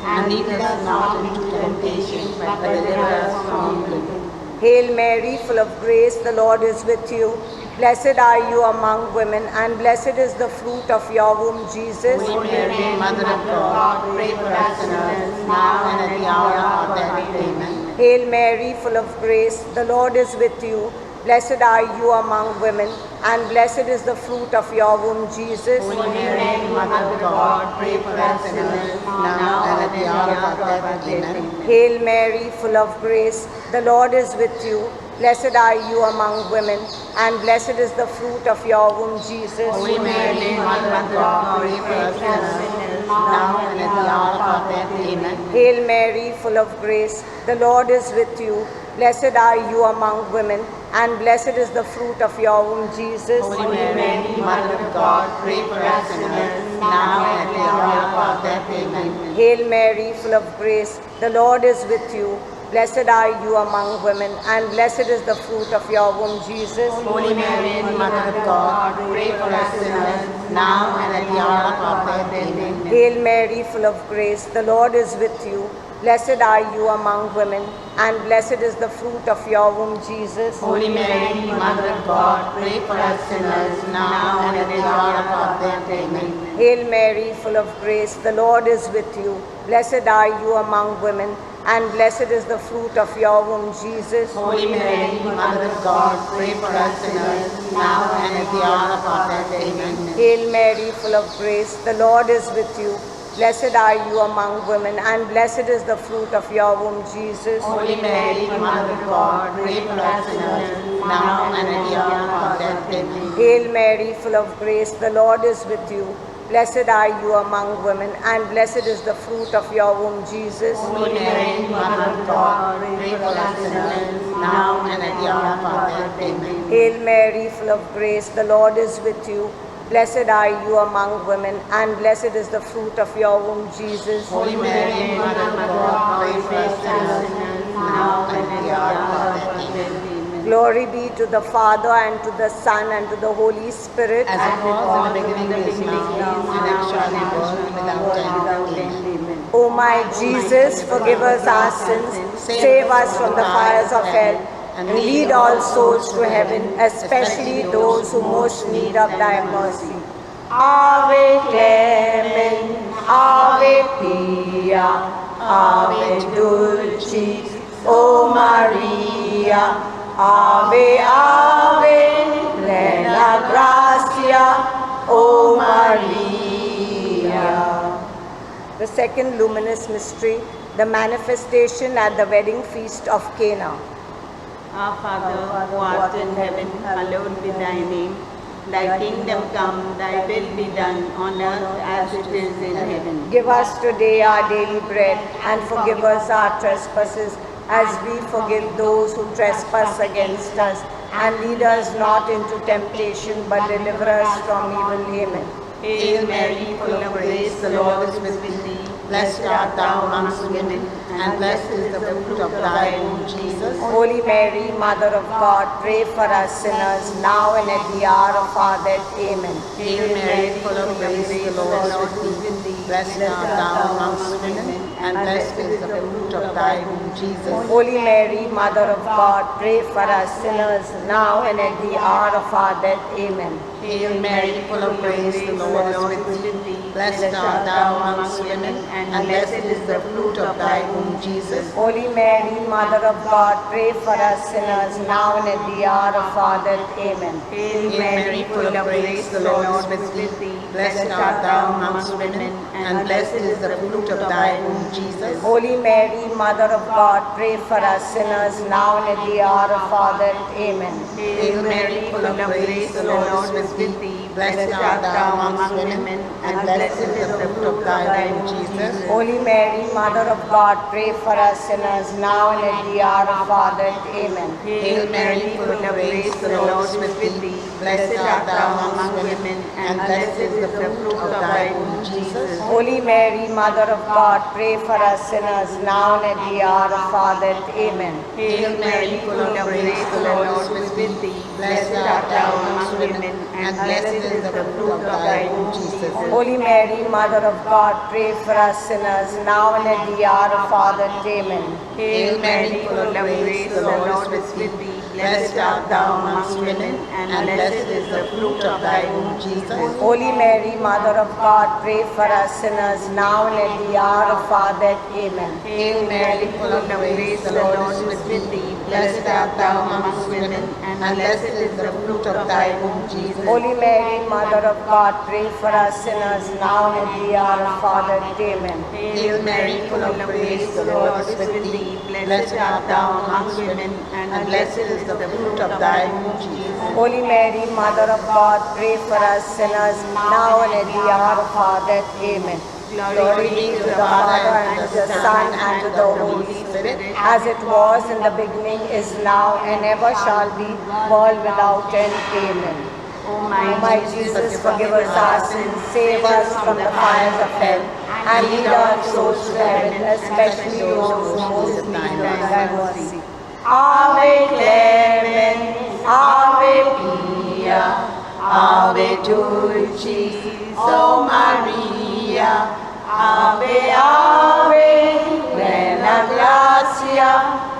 And lead us not into temptation, but deliver us from evil. Hail Mary, full of grace, the Lord is with you. Blessed are you among women, and blessed is the fruit of your womb, Jesus. Holy Mary, Mother of God, pray for us sinners, now and at the hour of our death. Amen. Hail Mary, full of grace, the Lord is with you. Blessed are you among women, and blessed is the fruit of your womb, Jesus. Holy Mary, Mother of God, pray for us sinners, now and at the hour of our death. Amen. Hail Mary, full of grace, the Lord is with you. Blessed are you among women, and blessed is the fruit of your womb, Jesus. Holy Mary, Mother of God, pray for us sinners, now and at the hour of our death. Amen. Hail Mary, full of grace, the Lord is with you. Blessed are you among women, and blessed is the fruit of your womb, Jesus. Holy Mary, Mother of God, pray for us sinners, now and at the hour of our death. Amen. Hail Mary, full of grace, the Lord is with you. Blessed are you among women, and blessed is the fruit of your womb, Jesus. Holy Mary, Mother of God, pray for us sinners, now and at the hour of our death. Amen. Hail Mary, full of grace, the Lord is with you. Blessed are you among women, and blessed is the fruit of your womb, Jesus. Holy Mary, Mother of God, pray for us sinners, now and at the hour of our death. Amen. Hail Mary, full of grace, the Lord is with you. Blessed are you among women, and blessed is the fruit of your womb, Jesus. Holy Mary, Mother of God, pray for us sinners, now and at the hour of our death. Amen. Hail Mary, full of grace, the Lord is with you. Blessed are you among women, and blessed is the fruit of your womb, Jesus. Holy Mary, Mother of God, pray for us sinners, now and at the hour of our death. Amen. Hail Mary, full of grace, the Lord is with you. Blessed are you among women, and blessed is the fruit of your womb, Jesus. Holy Mary, Mother of God, pray for us sinners, now and at the hour of our death. Amen. Hail Mary, full of grace, the Lord is with you. Blessed are you among women, and blessed is the fruit of your womb, Jesus. Holy Mary, Mother of God, pray for us sinners, now and at the hour of our death. Amen. Glory be to the Father, and to the Son, and to the Holy Spirit. As it was in the beginning, is now, and it shall be world without end. Amen. O my Jesus, forgive us our sins, save us from the fires of hell, and lead all souls to heaven, especially those who most need of thy mercy. Ave Clement, Ave Pia, Ave Dulcis, O Maria, Ave, Ave, plena gratia, O Maria. The second luminous mystery, The manifestation at the wedding feast of Cana. Our Father, who art in heaven, hallowed be thy name. Thy kingdom come, thy will be done on earth as it is in heaven. Give us today our daily bread, and forgive us our trespasses, as we forgive those who trespass against us. And lead us not into temptation, but deliver us from evil. Amen. Hail Mary, full of grace, the Lord is with thee. Blessed art thou amongst women, and blessed is the fruit of thy womb, Jesus. Holy Mary, Mother of God, pray for us sinners, now and at the hour of our death. Amen. Hail Mary, full of grace, the Lord is with thee. Blessed art thou amongst women, and blessed is the fruit of thy womb, Jesus. Holy Mary, Mother of God, pray for us sinners, now and at the hour of our death. Amen. Hail Mary, full of grace, the Lord is with thee. Blessed art thou amongst women, and blessed is the fruit of thy womb, Jesus. Holy Mary, Mother of God, pray for us sinners, now and at the hour of our death. Amen. Hail Mary, full of grace, the Lord is with thee. Blessed art thou amongst women, and blessed is the fruit of thy womb, Jesus. Holy Mary, Mother of God, pray for us sinners, now and at the hour of our death. Amen. Hail Mary, full of grace, the Lord is with thee. Blessed art thou amongst women, and blessed is the fruit of thy womb, Jesus. Holy Mary, Mother of God, pray for us sinners, now and at the hour of our death. Amen. Hail Mary, full of grace, the Lord is with thee. Blessed art thou amongst women, and blessed is the fruit of thy womb, Jesus. Holy Mary, Mother of God, pray for us sinners, now and at the hour of our death. Amen. Hail Mary, full of grace, the Lord is with thee. Blessed art thou amongst women, and blessed is the fruit of thy womb, Jesus. Holy Mary, Mother of God, pray for us sinners, now and at the hour of our death. Amen. Hail Mary, full of grace, the Lord is with thee. Blessed art thou amongst women, and blessed is the fruit of thy womb, Jesus. Holy Mary, Mother of God, pray for us sinners, now and at the hour of our death. Amen. Hail Mary, full of grace, the Lord is with thee. Blessed art thou amongst women, and blessed is the fruit of thy womb, Jesus. Holy Mary, Mother of God, pray for us sinners, now and at the hour of our death. Amen. Hail Mary, full of grace, the Lord is with thee. Blessed art thou amongst women, and blessed is the fruit of thy womb, Jesus. Holy Mary, Mother of God, pray for us sinners, now and at the hour of our death. Amen. Glory be to the Father, and to the Son, and to the Holy Spirit, as it was in the beginning, is now, and ever shall be, world without end. Amen. O O my Jesus, forgive us our sins, save us from the fires of hell, and lead our souls to heaven, especially those who most need thy mercy. Ave Clemens, Ave Pia, Ave Dulcis, O Maria, Ave, Ave, plena gratia,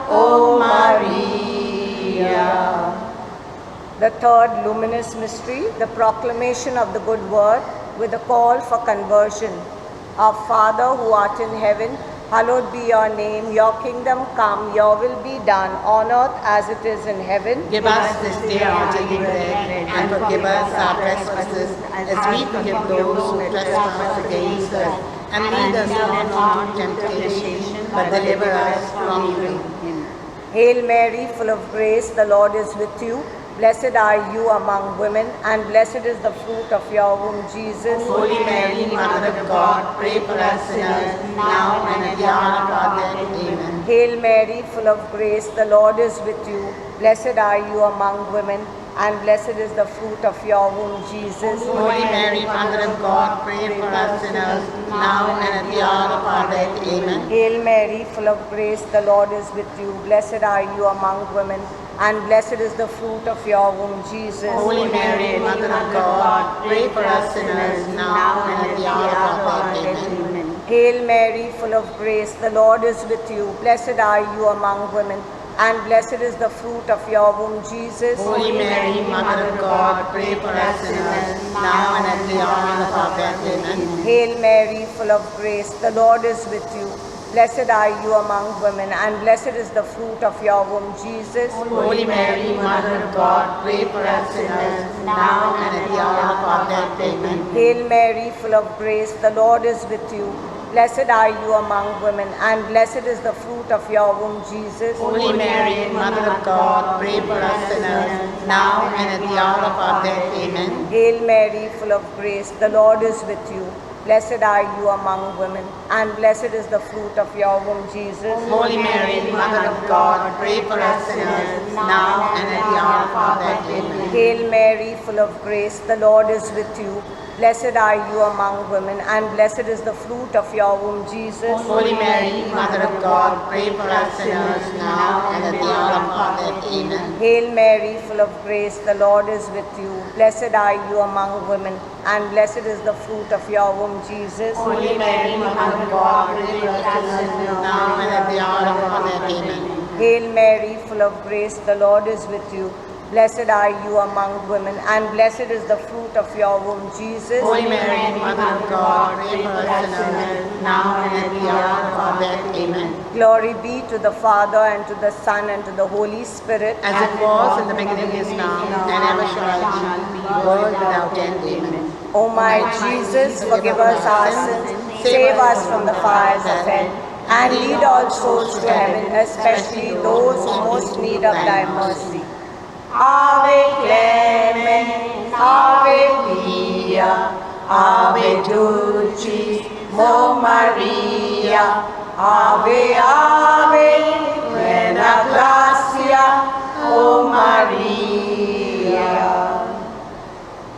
O Maria. The third luminous mystery, the proclamation of the good word with a call for conversion. Our Father who art in heaven, hallowed be your name. Your kingdom come, your will be done on earth as it is in heaven. Give us this day our daily bread, and forgive us our trespasses, as we forgive those who trespass against us. And lead us not into temptation, but deliver us from evil. Hail Mary, full of grace, the Lord is with you. Blessed are you among women, and blessed is the fruit of your womb, Jesus. Holy Mary, Mother of God, pray for us sinners, now and at the hour of our death. Amen. Hail Mary, full of grace, the Lord is with you. Blessed are you among women, and blessed is the fruit of your womb, Jesus. Holy Mary, Mother of God, pray for us sinners, now and at the hour of our death. Amen. Hail Mary, full of grace, the Lord is with you. Blessed are you among women, and blessed is the fruit of your womb, Jesus. Holy Mary, Mother of God, pray for us sinners, now and at the hour of our death. Amen. Hail Mary, full of grace, the Lord is with you. Blessed are you among women, and blessed is the fruit of your womb, Jesus. Holy Mary, Mother of God, pray for us sinners, now and at the hour of our death. Amen. Hail Mary, full of grace, the Lord is with you. Blessed are you among women, and blessed is the fruit of your womb, Jesus. Holy Mary, Mother of God, pray for us sinners, now and at the hour of our death. Amen. Hail Mary, full of grace, the Lord is with you. Blessed are you among women, and blessed is the fruit of your womb, Jesus. Holy Mary, Mother of God, pray for us sinners, now and at the hour of our death. Amen. Hail Mary, full of grace, the Lord is with you. Blessed are you among women, and blessed is the fruit of your womb, Jesus. Holy Mary, Mother of God, pray for us sinners, now and at the hour of our death. Amen. Hail Mary, full of grace, the Lord is with you. Blessed are you among women, and blessed is the fruit of your womb, Jesus. Holy Mary, Mother of God, pray for us sinners, now and at the hour of our death. Amen. Hail Mary, full of grace, the Lord is with you. Blessed are you among women, and blessed is the fruit of your womb, Jesus. Holy Mary, Mother of God, pray for us sinners, now and at the hour of our death. Amen. Hail Mary, full of grace, the Lord is with you. Blessed are you among women, and blessed is the fruit of your womb, Jesus. Holy Mary, Mother of God, pray for us sinners, now and at the hour of our death. Amen. Glory be to the Father, and to the Son, and to the Holy Spirit. As it was in the beginning, is now, and ever shall be, world without end. Amen. O my Jesus, forgive us our sins, save us from the fires of hell, and lead all souls to heaven, especially those who most need of thy mercy. Ave Clemens, Ave Pia, Ave Dulcis, O Maria, Ave, Ave, plena gratia, O Maria.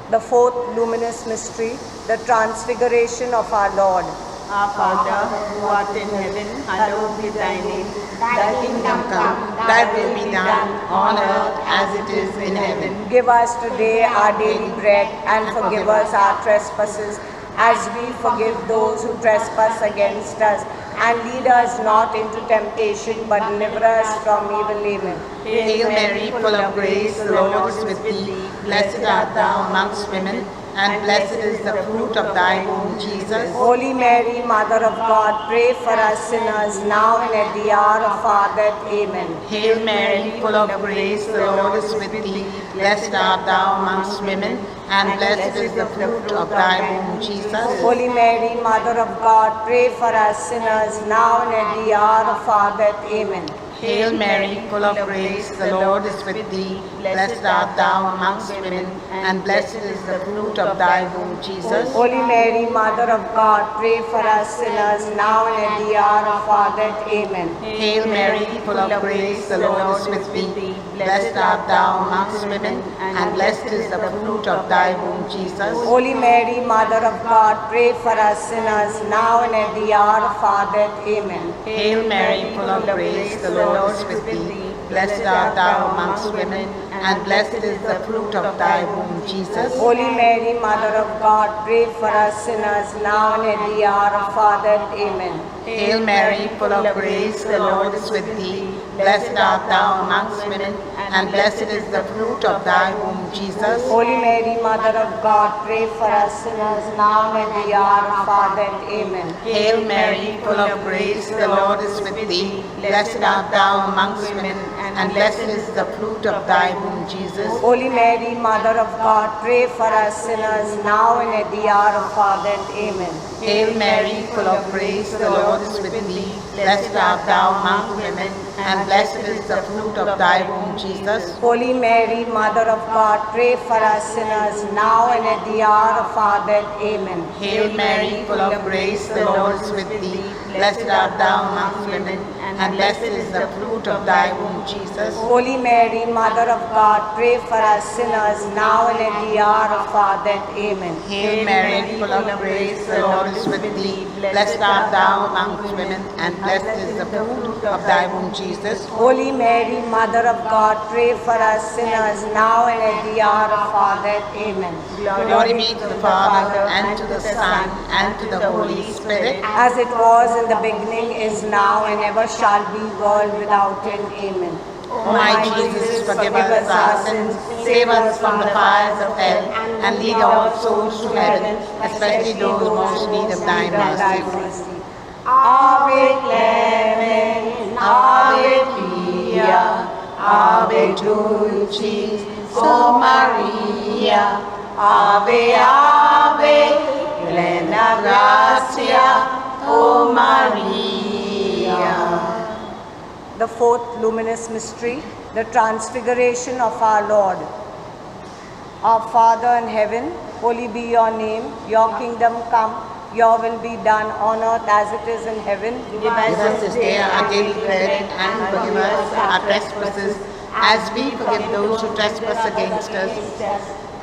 The fourth luminous mystery, the transfiguration of our Lord. Our Father, who art in heaven, hallowed be thy name. Thy kingdom come, thy will be done, on earth as it is in heaven. Give us today our daily bread, and forgive us our trespasses, as we forgive those who trespass against us. And lead us not into temptation, but deliver us from evil. Amen. Hail Mary, full of grace, the Lord is with thee. Blessed art thou amongst women, and blessed is the fruit of thy womb, Jesus. Holy Mary, Mother of God, pray for us sinners, now and at the hour of our death. Amen. Hail Mary, full of grace, the Lord is with thee. Blessed art thou amongst women, and blessed is the fruit of thy womb, Jesus. Holy Mary, Mother of God, pray for us sinners, now and at the hour of our death. Amen. Hail Mary, full of grace, the Lord is with thee. Blessed art thou amongst women, and blessed is the fruit of thy womb, Jesus. Holy Mary, Mother of God, pray for us sinners, now and at the hour of our death. Amen. Hail Mary, full of grace, the Lord is with thee. Blessed art thou amongst women, and blessed is the fruit of thy womb, Jesus. Holy Mary, Mother of God, pray for us sinners, now and at the hour of our death. Amen. Hail Mary, full of grace, the Lord is with thee. Blessed art thou amongst women, and blessed is the fruit of thy womb, Jesus. Holy Mary, Mother of God, pray for us sinners, now and at the hour of our death. Amen. Hail Mary, full of grace, the Lord is with thee. Blessed art thou amongst women, and blessed is the fruit of thy womb, Jesus. Holy Mary, Mother of God, pray for us sinners, now and at the hour of our death. Amen. Hail Mary, full of grace, the Lord is with thee. Blessed art thou amongst women, and blessed is the fruit of thy womb, Jesus. Holy Mary, Mother of God, pray for us sinners, now and at the hour of our death. Amen. Hail Mary, full of grace, the Lord is with thee. Blessed art thou among women, and blessed is the fruit of thy womb, Jesus. Holy Mary, Mother of God, pray for us sinners, now and at the hour of our death. Amen. Hail Mary, full of grace, the Lord is with thee. Blessed art thou among women, and blessed is the fruit of thy womb, Jesus. Holy Mary, Mother of God, pray for us sinners, now and at the hour of our death. Amen. Hail Mary, full of grace, the Lord is with thee. Blessed art thou among women, and blessed is the fruit of thy womb, Jesus. Holy Mary, Mother of God, pray for us sinners, now and at the hour of our death. Amen. Glory be to the Father, and to the Son, and to the Holy Spirit. As it was in the beginning, is now, and ever shall be, world without end. Amen. O my Jesus, forgive us our sins, save us from the fires of hell, and lead all souls to heaven, especially those most need of thy mercy. Ave Clemens, Ave Pia, Ave Dulcis, O Maria, Ave, Ave, plena gratia, O Maria. The fourth luminous mystery, the transfiguration of our Lord. Our Father in heaven, holy be your name, your kingdom come, your will be done on earth as it is in heaven. Give us this day our daily bread, and forgive us our trespasses, as we forgive those who trespass against us.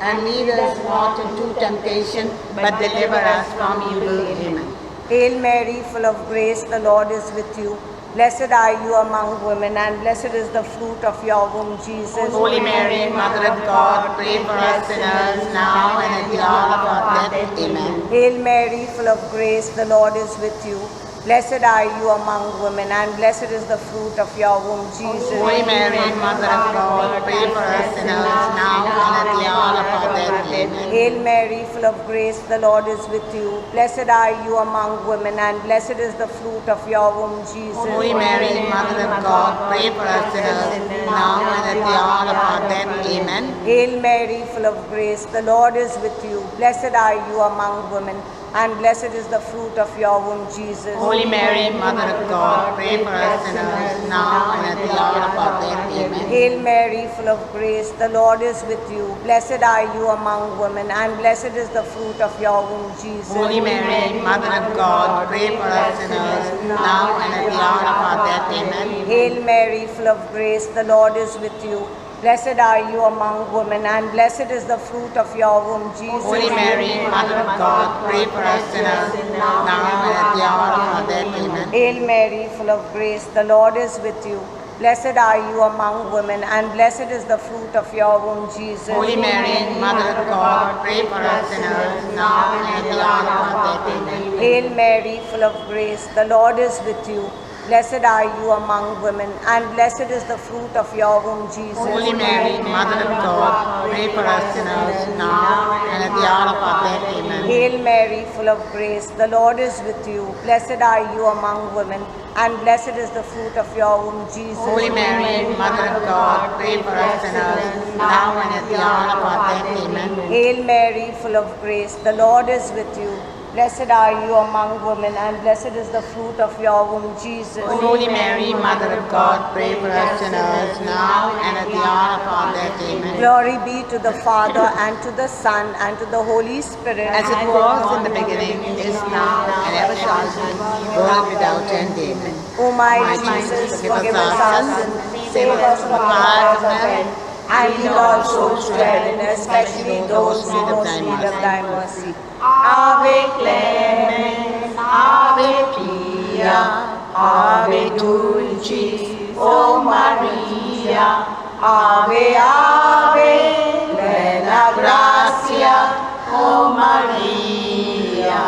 And lead us not into temptation, but deliver us from evil. Amen. Hail Mary, full of grace, the Lord is with you. Blessed are you among women, and blessed is the fruit of your womb, Jesus. Holy Mary, Mother of God, pray for us sinners, now and at the hour of our death. Amen. Hail Mary, full of grace, the Lord is with you. Blessed are you among women, and blessed is the fruit of your womb, Jesus. Holy Mary, Mother of God, pray for us sinners, now and at the hour of our death. Amen. Hail Mary, full of grace, the Lord is with you. Blessed are you among women, and blessed is the fruit of your womb, Jesus. Holy Mary, Mother of God, pray for us sinners, now and at the hour of our death. Amen. Hail Mary, full of grace, the Lord is with you. Blessed are you among women, and blessed is the fruit of your womb, Jesus. Holy Mary, Mother of God, pray for us sinners, now and at the hour of our death. Amen. Hail Mary, full of grace, the Lord is with you. Blessed are you among women, and blessed is the fruit of your womb, Jesus. Holy Mary, Mother of God, pray for us sinners, now and at the hour of our death. Amen. Hail Mary, full of grace, the Lord is with you. Blessed are you among women, and blessed is the fruit of your womb, Jesus. Holy Mary, Mother of God, pray for us sinners, now and at the hour of our death. Amen. Hail Mary, full of grace, the Lord is with you. Blessed are you among women, and blessed is the fruit of your womb, Jesus. Holy Mary, Mother of God, pray for us sinners, now and at the hour of our death. Amen. Hail Mary, full of grace, the Lord is with you. Blessed are you among women, and blessed is the fruit of your womb, Jesus. Holy Mary, Mother of God, pray for us sinners, now and at the hour of our death. Amen. Hail Mary, full of grace, the Lord is with you. Blessed are you among women, and blessed is the fruit of your womb, Jesus. Holy Mary, Mother of God, pray for us sinners, now and at the hour of our death. Amen. Hail Mary, full of grace, the Lord is with you. Blessed are you among women, and blessed is the fruit of your womb, Jesus. Holy Mary, Mother of God, pray for us sinners, now and at the hour of our death. Amen. Glory be to the Father, and to the Son, and to the Holy Spirit. As it was in the beginning, is now, and ever shall be, world without end. Amen. O my My Jesus, forgive forgive us us our our sins, sins, save us from the fires of hell, and lead all souls to heaven, especially those who most need of thy mercy. Ave Clemens, Ave Pia, Ave Dulcis, O Maria, Ave Ave, plena gratia, O Maria.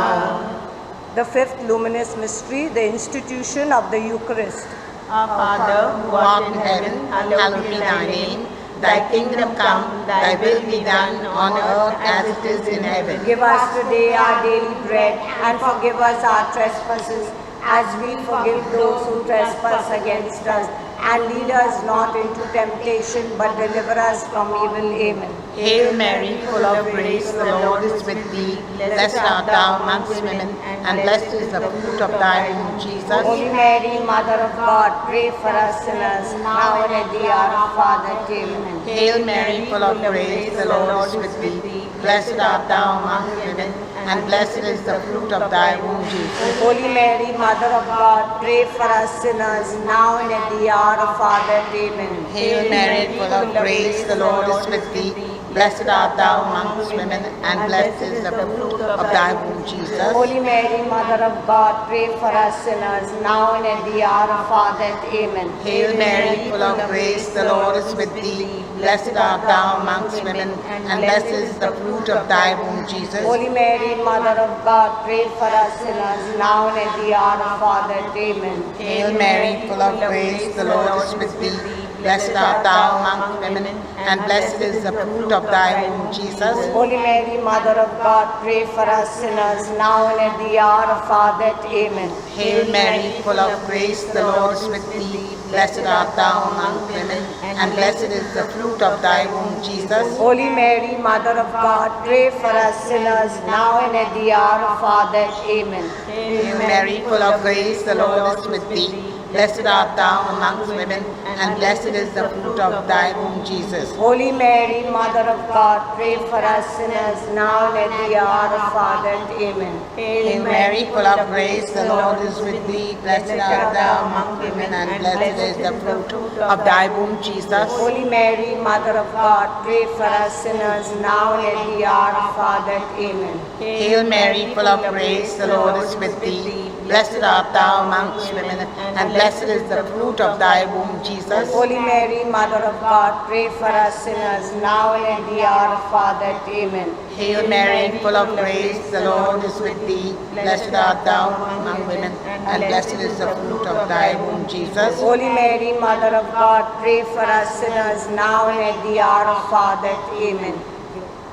The fifth luminous mystery, the institution of the Eucharist. Our Father, who art in heaven, hallowed be thy name. Thy kingdom come, thy will be done on earth as it is in heaven. Give us today our daily bread, and forgive us our trespasses, as we forgive those who trespass against us. And lead us not into temptation, but deliver us from evil. Amen. Hail Mary, full of grace, the Lord is with thee. Blessed art thou amongst women, and blessed is the fruit of thy womb, Jesus. Holy Mary, Mother of God, pray for us sinners, now and at the hour of our death. Amen. Hail Mary, full of grace, the Lord is with thee. Blessed art thou amongst women, and blessed is the fruit of thy womb, Jesus. Holy Mary, Mother of God, pray for us sinners, now and at the hour of our death. Amen. Hail Mary, full of grace, the Lord is with thee. Blessed art thou amongst women, and blessed is the fruit of thy womb, Jesus. Holy Mary, Mother of God, pray for us sinners, now and at the hour of our death. Amen. Hail Mary, full of grace, the Lord is with thee. Blessed art thou amongst women, and blessed is the fruit of thy womb, Jesus. Holy Mary, Mother of God, pray for us sinners, now and at the hour of our death. Amen. Hail Mary, full of grace, the Lord is with thee. Blessed art thou amongst women, and blessed is the fruit of thy womb, Jesus. Holy Mary, Mother of God, pray for us sinners, now and at the hour of our death. Amen. Hail Mary, full of grace, the Lord is with thee. Blessed art thou amongst women, and blessed is the fruit of thy womb, Jesus. Holy Mary, Mother of God, pray for us sinners, now and at the hour of our death. Amen. Hail Mary, full of grace, the Lord is with thee. Blessed art thou amongst women, and blessed is the fruit of thy womb, Jesus. Holy Mary, Mother of God, pray for us sinners, now and at the hour of our death. Amen. Hail Mary, full of grace, the Lord is with thee. Blessed art thou among women, and blessed is the fruit of thy womb, Jesus. Holy Mary, Mother of God, pray for us sinners, now and at the hour of our death. Amen. Hail Mary, full of grace, the Lord is with thee. Blessed art thou amongst women, and blessed is the fruit of thy womb, Jesus. Holy Mary, Mother of God, pray for us sinners, now and at the hour of our death. Amen. Hail Mary, full of grace, the Lord is with thee. Blessed art thou among women, and blessed is the fruit of thy womb, Jesus. Holy Mary, Mother of God, pray for us sinners, now and at the hour of our death. Amen.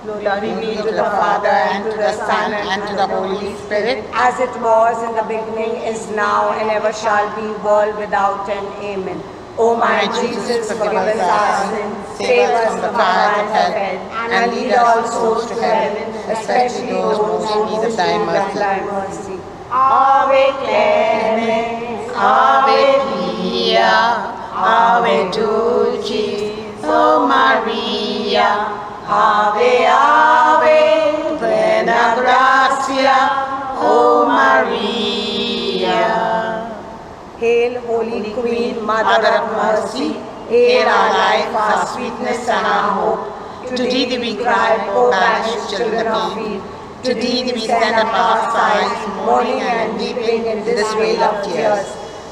Glory be to the Father, and to the Son, and to the Holy Spirit. As it was in the beginning, is now, and ever shall be, world without end. Amen. O my Jesus, forgive us our sins, save us from the fires of hell, and lead all souls to heaven, especially those who need of thy mercy. Ave Clemens, Ave Pia, Ave Dulcis, O Maria, Ave, Ave, plena gratia, O Maria. Hail, Holy Queen, Mother of Mercy, hail our life, our sweetness, and our hope. To thee we cry, O banished children of Eve. To thee we send up our sighs, mourning and weeping in this vale of tears.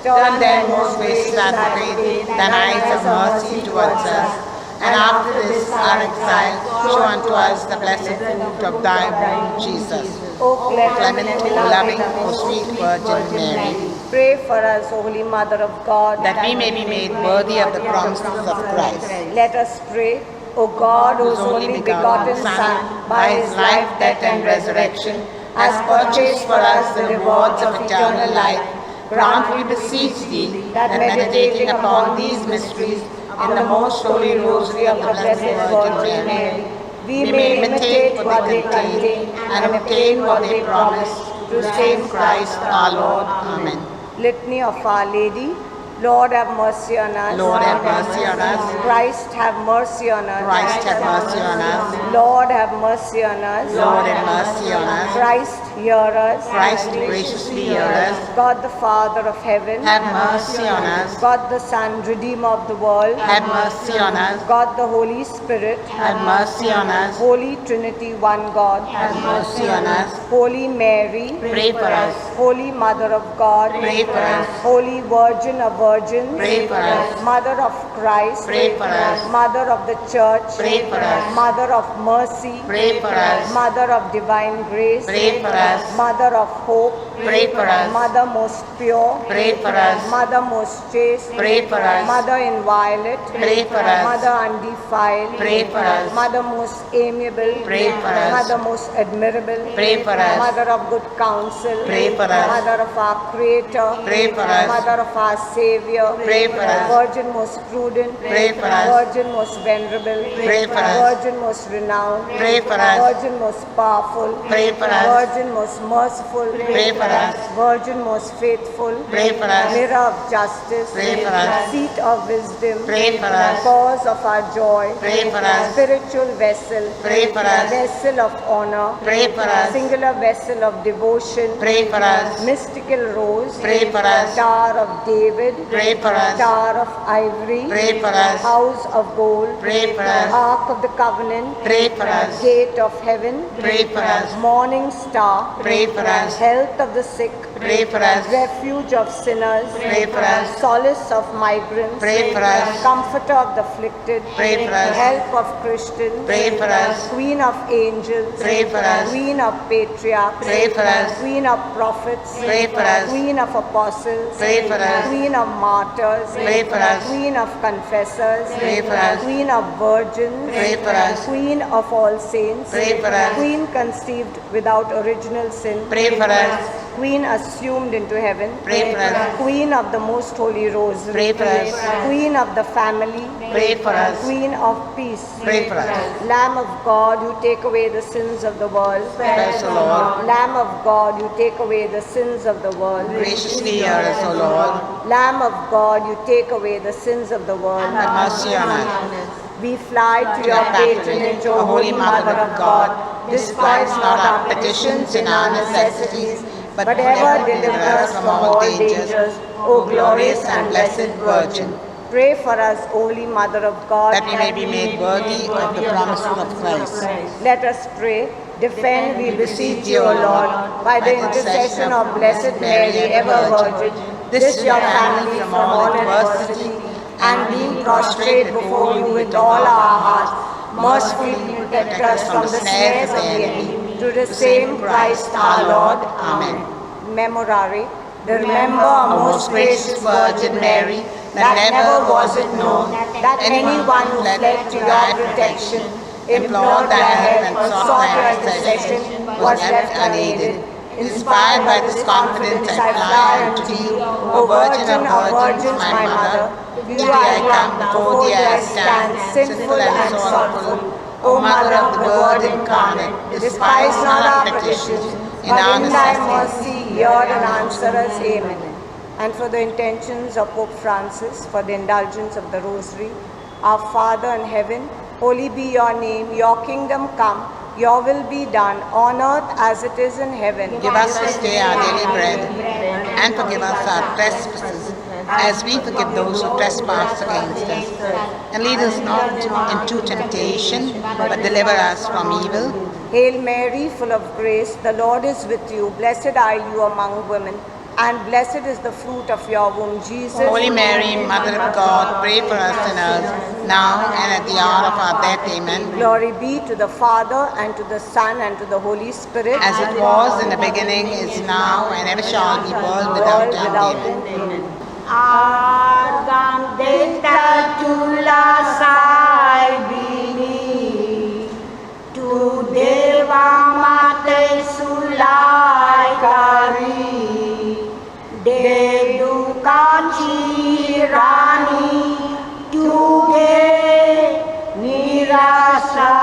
Turn then, most gracious advocate, thine eyes of mercy towards us. And after this our exile, show unto us the blessed fruit of thy womb, Jesus. O clement, O loving, O sweet Virgin Mary, pray for us, O Holy Mother of God, that we may be made worthy of the promises of Christ. Let us pray. O God, whose only begotten Son, by his life, death, and resurrection, has purchased for us the rewards of eternal life, grant, we beseech thee, that meditating upon these mysteries in the most holy rosary of the Blessed Virgin Mary, we may imitate what they contain and obtain what they promise, through same Christ our Lord. Amen. Litany of Our Lady. Lord, have mercy on us. Lord, have mercy on us. Christ, have mercy on us. Christ, have mercy on us. Lord, have mercy on us. Lord, have mercy on us. Christ, hear us. Christ, graciously hear us. God the Father of heaven, Have mercy on us. God the Son, Redeemer of the world, Have mercy on us. God the Holy Spirit, Have mercy on us. Holy Trinity, one God, Have mercy on us. Holy Mary, Pray for us. Holy Mother of God, Pray for us. Holy Virgin of Virgins, Pray for us. Mother of Christ, Pray for us. Mother of the Church, Pray for us. Mother of Mercy, Pray for us. Mother of Divine Grace, Pray for us. Mother of Hope, Pray for us. Mother most pure, Pray for us. Mother most chaste, Pray for us. Mother inviolate, Pray for us. Mother undefiled, Pray for us. Mother most amiable, Pray for us. Mother most admirable, Pray for us. Mother of good counsel, Pray for us. Mother of our Creator, Pray for us. Mother of our Savior, Pray for us. Virgin most prudent, Pray for us. Virgin most venerable, Pray for us. Virgin most renowned, Pray for us. Virgin most powerful, Pray for us. Virgin most merciful, Pray for us. Virgin most faithful, Pray for us. Mirror of justice, Pray for us. Seat of wisdom, Pray for us. Cause of our joy, Pray for us. Spiritual vessel, Pray for us. Vessel of honor, Pray for us. Singular vessel of devotion, Pray for us. Mystical rose, Pray for us. Tower of David, Pray for us. Tower of ivory, Pray for us. House of gold, Pray for us. Ark of the covenant, Pray for us. Gate of heaven, Pray for us. Morning star, Pray for us. Health of the sick, Pray for us. Refuge of sinners, Pray for us. Solace of migrants, Pray for us. Comforter of the afflicted, Pray for us. Help of Christians, Pray for us. Queen of angels, Pray for us. Queen of patriarchs, Pray for us. Queen of prophets, Pray for us. Queen of apostles, Pray for us. Queen of martyrs, Pray for us. Queen of confessors, Pray for us. Queen of virgins, Pray for us. Queen of all saints, Pray for us. Queen conceived without original sin, Pray for us. Queen assumed into heaven, Pray for us. Queen of the Most Holy Rosary, Pray for us. Queen of the family, Pray for us. Queen of peace, Pray for us. Lamb of God, you take away the sins of the world. Bless the Lord. Lamb of God, you take away the sins of the world. Graciously hear us, O Lord. Lamb of God, you take away the sins of the world. Have mercy on us. We fly to your patronage, O Holy Mother of God. Despise not our petitions and our necessities, but ever deliver us from all dangers, O glorious and blessed Virgin. Pray for us, O Holy Mother of God, That we may be made worthy of the promises of Christ. Let us pray. Defend, we beseech you, O Lord, by the intercession of Blessed Mary, ever Virgin, this your family from all adversity, and being prostrate before you with all our hearts, mercifully protect us from the snares of the enemy. Through the same Christ our Lord. Amen. Memorare. Remember, O most gracious Virgin Mary, that never was it known that anyone who fled to your protection, implored thy help and sought thy intercession, was left unaided. Inspired by this confidence, I fly unto thee, O Virgin of Virgins, my Mother. To thee I come, before thee I stand, sinful and sorrowful. O Mother of the Word incarnate, despise not our petitions, but in thy mercy hear and answer us. Amen. And for the intentions of Pope Francis, for the indulgence of the Rosary, our Father in heaven, holy be your name, your kingdom come, your will be done, on earth as it is in heaven. Give us this day our daily bread, and forgive us our trespasses, as we forgive those who trespass against us. And lead us not into temptation, but deliver us from evil. Hail Mary, full of grace, the Lord is with you. Blessed are you among women, and blessed is the fruit of your womb, Jesus. Holy Mary, Mother of God, pray for us sinners, now and at the hour of our death. Amen. Glory be to the Father, and to the Son, and to the Holy Spirit. As it was in the beginning, is now, and ever shall be, world without end. Amen. Argam deta tula saibini, tu deva mate sulai kari, dedu kanchi rani, tu ge nirasa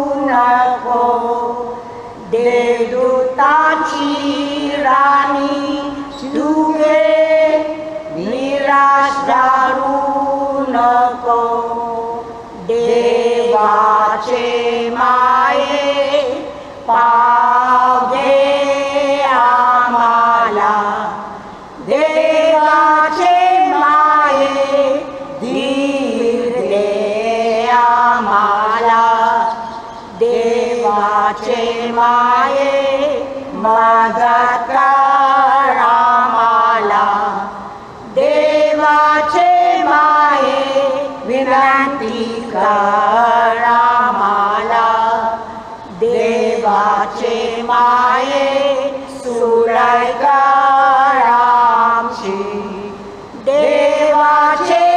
unako, dedu kanchi rani, tu ge Nirasdarunako Devache Mae Pavde Amala Devache Mae Dirde Amala Devache Mae Madhakaramala Devache Mae Vinanti Karamala Devache Mae Sulai Karamshi Devache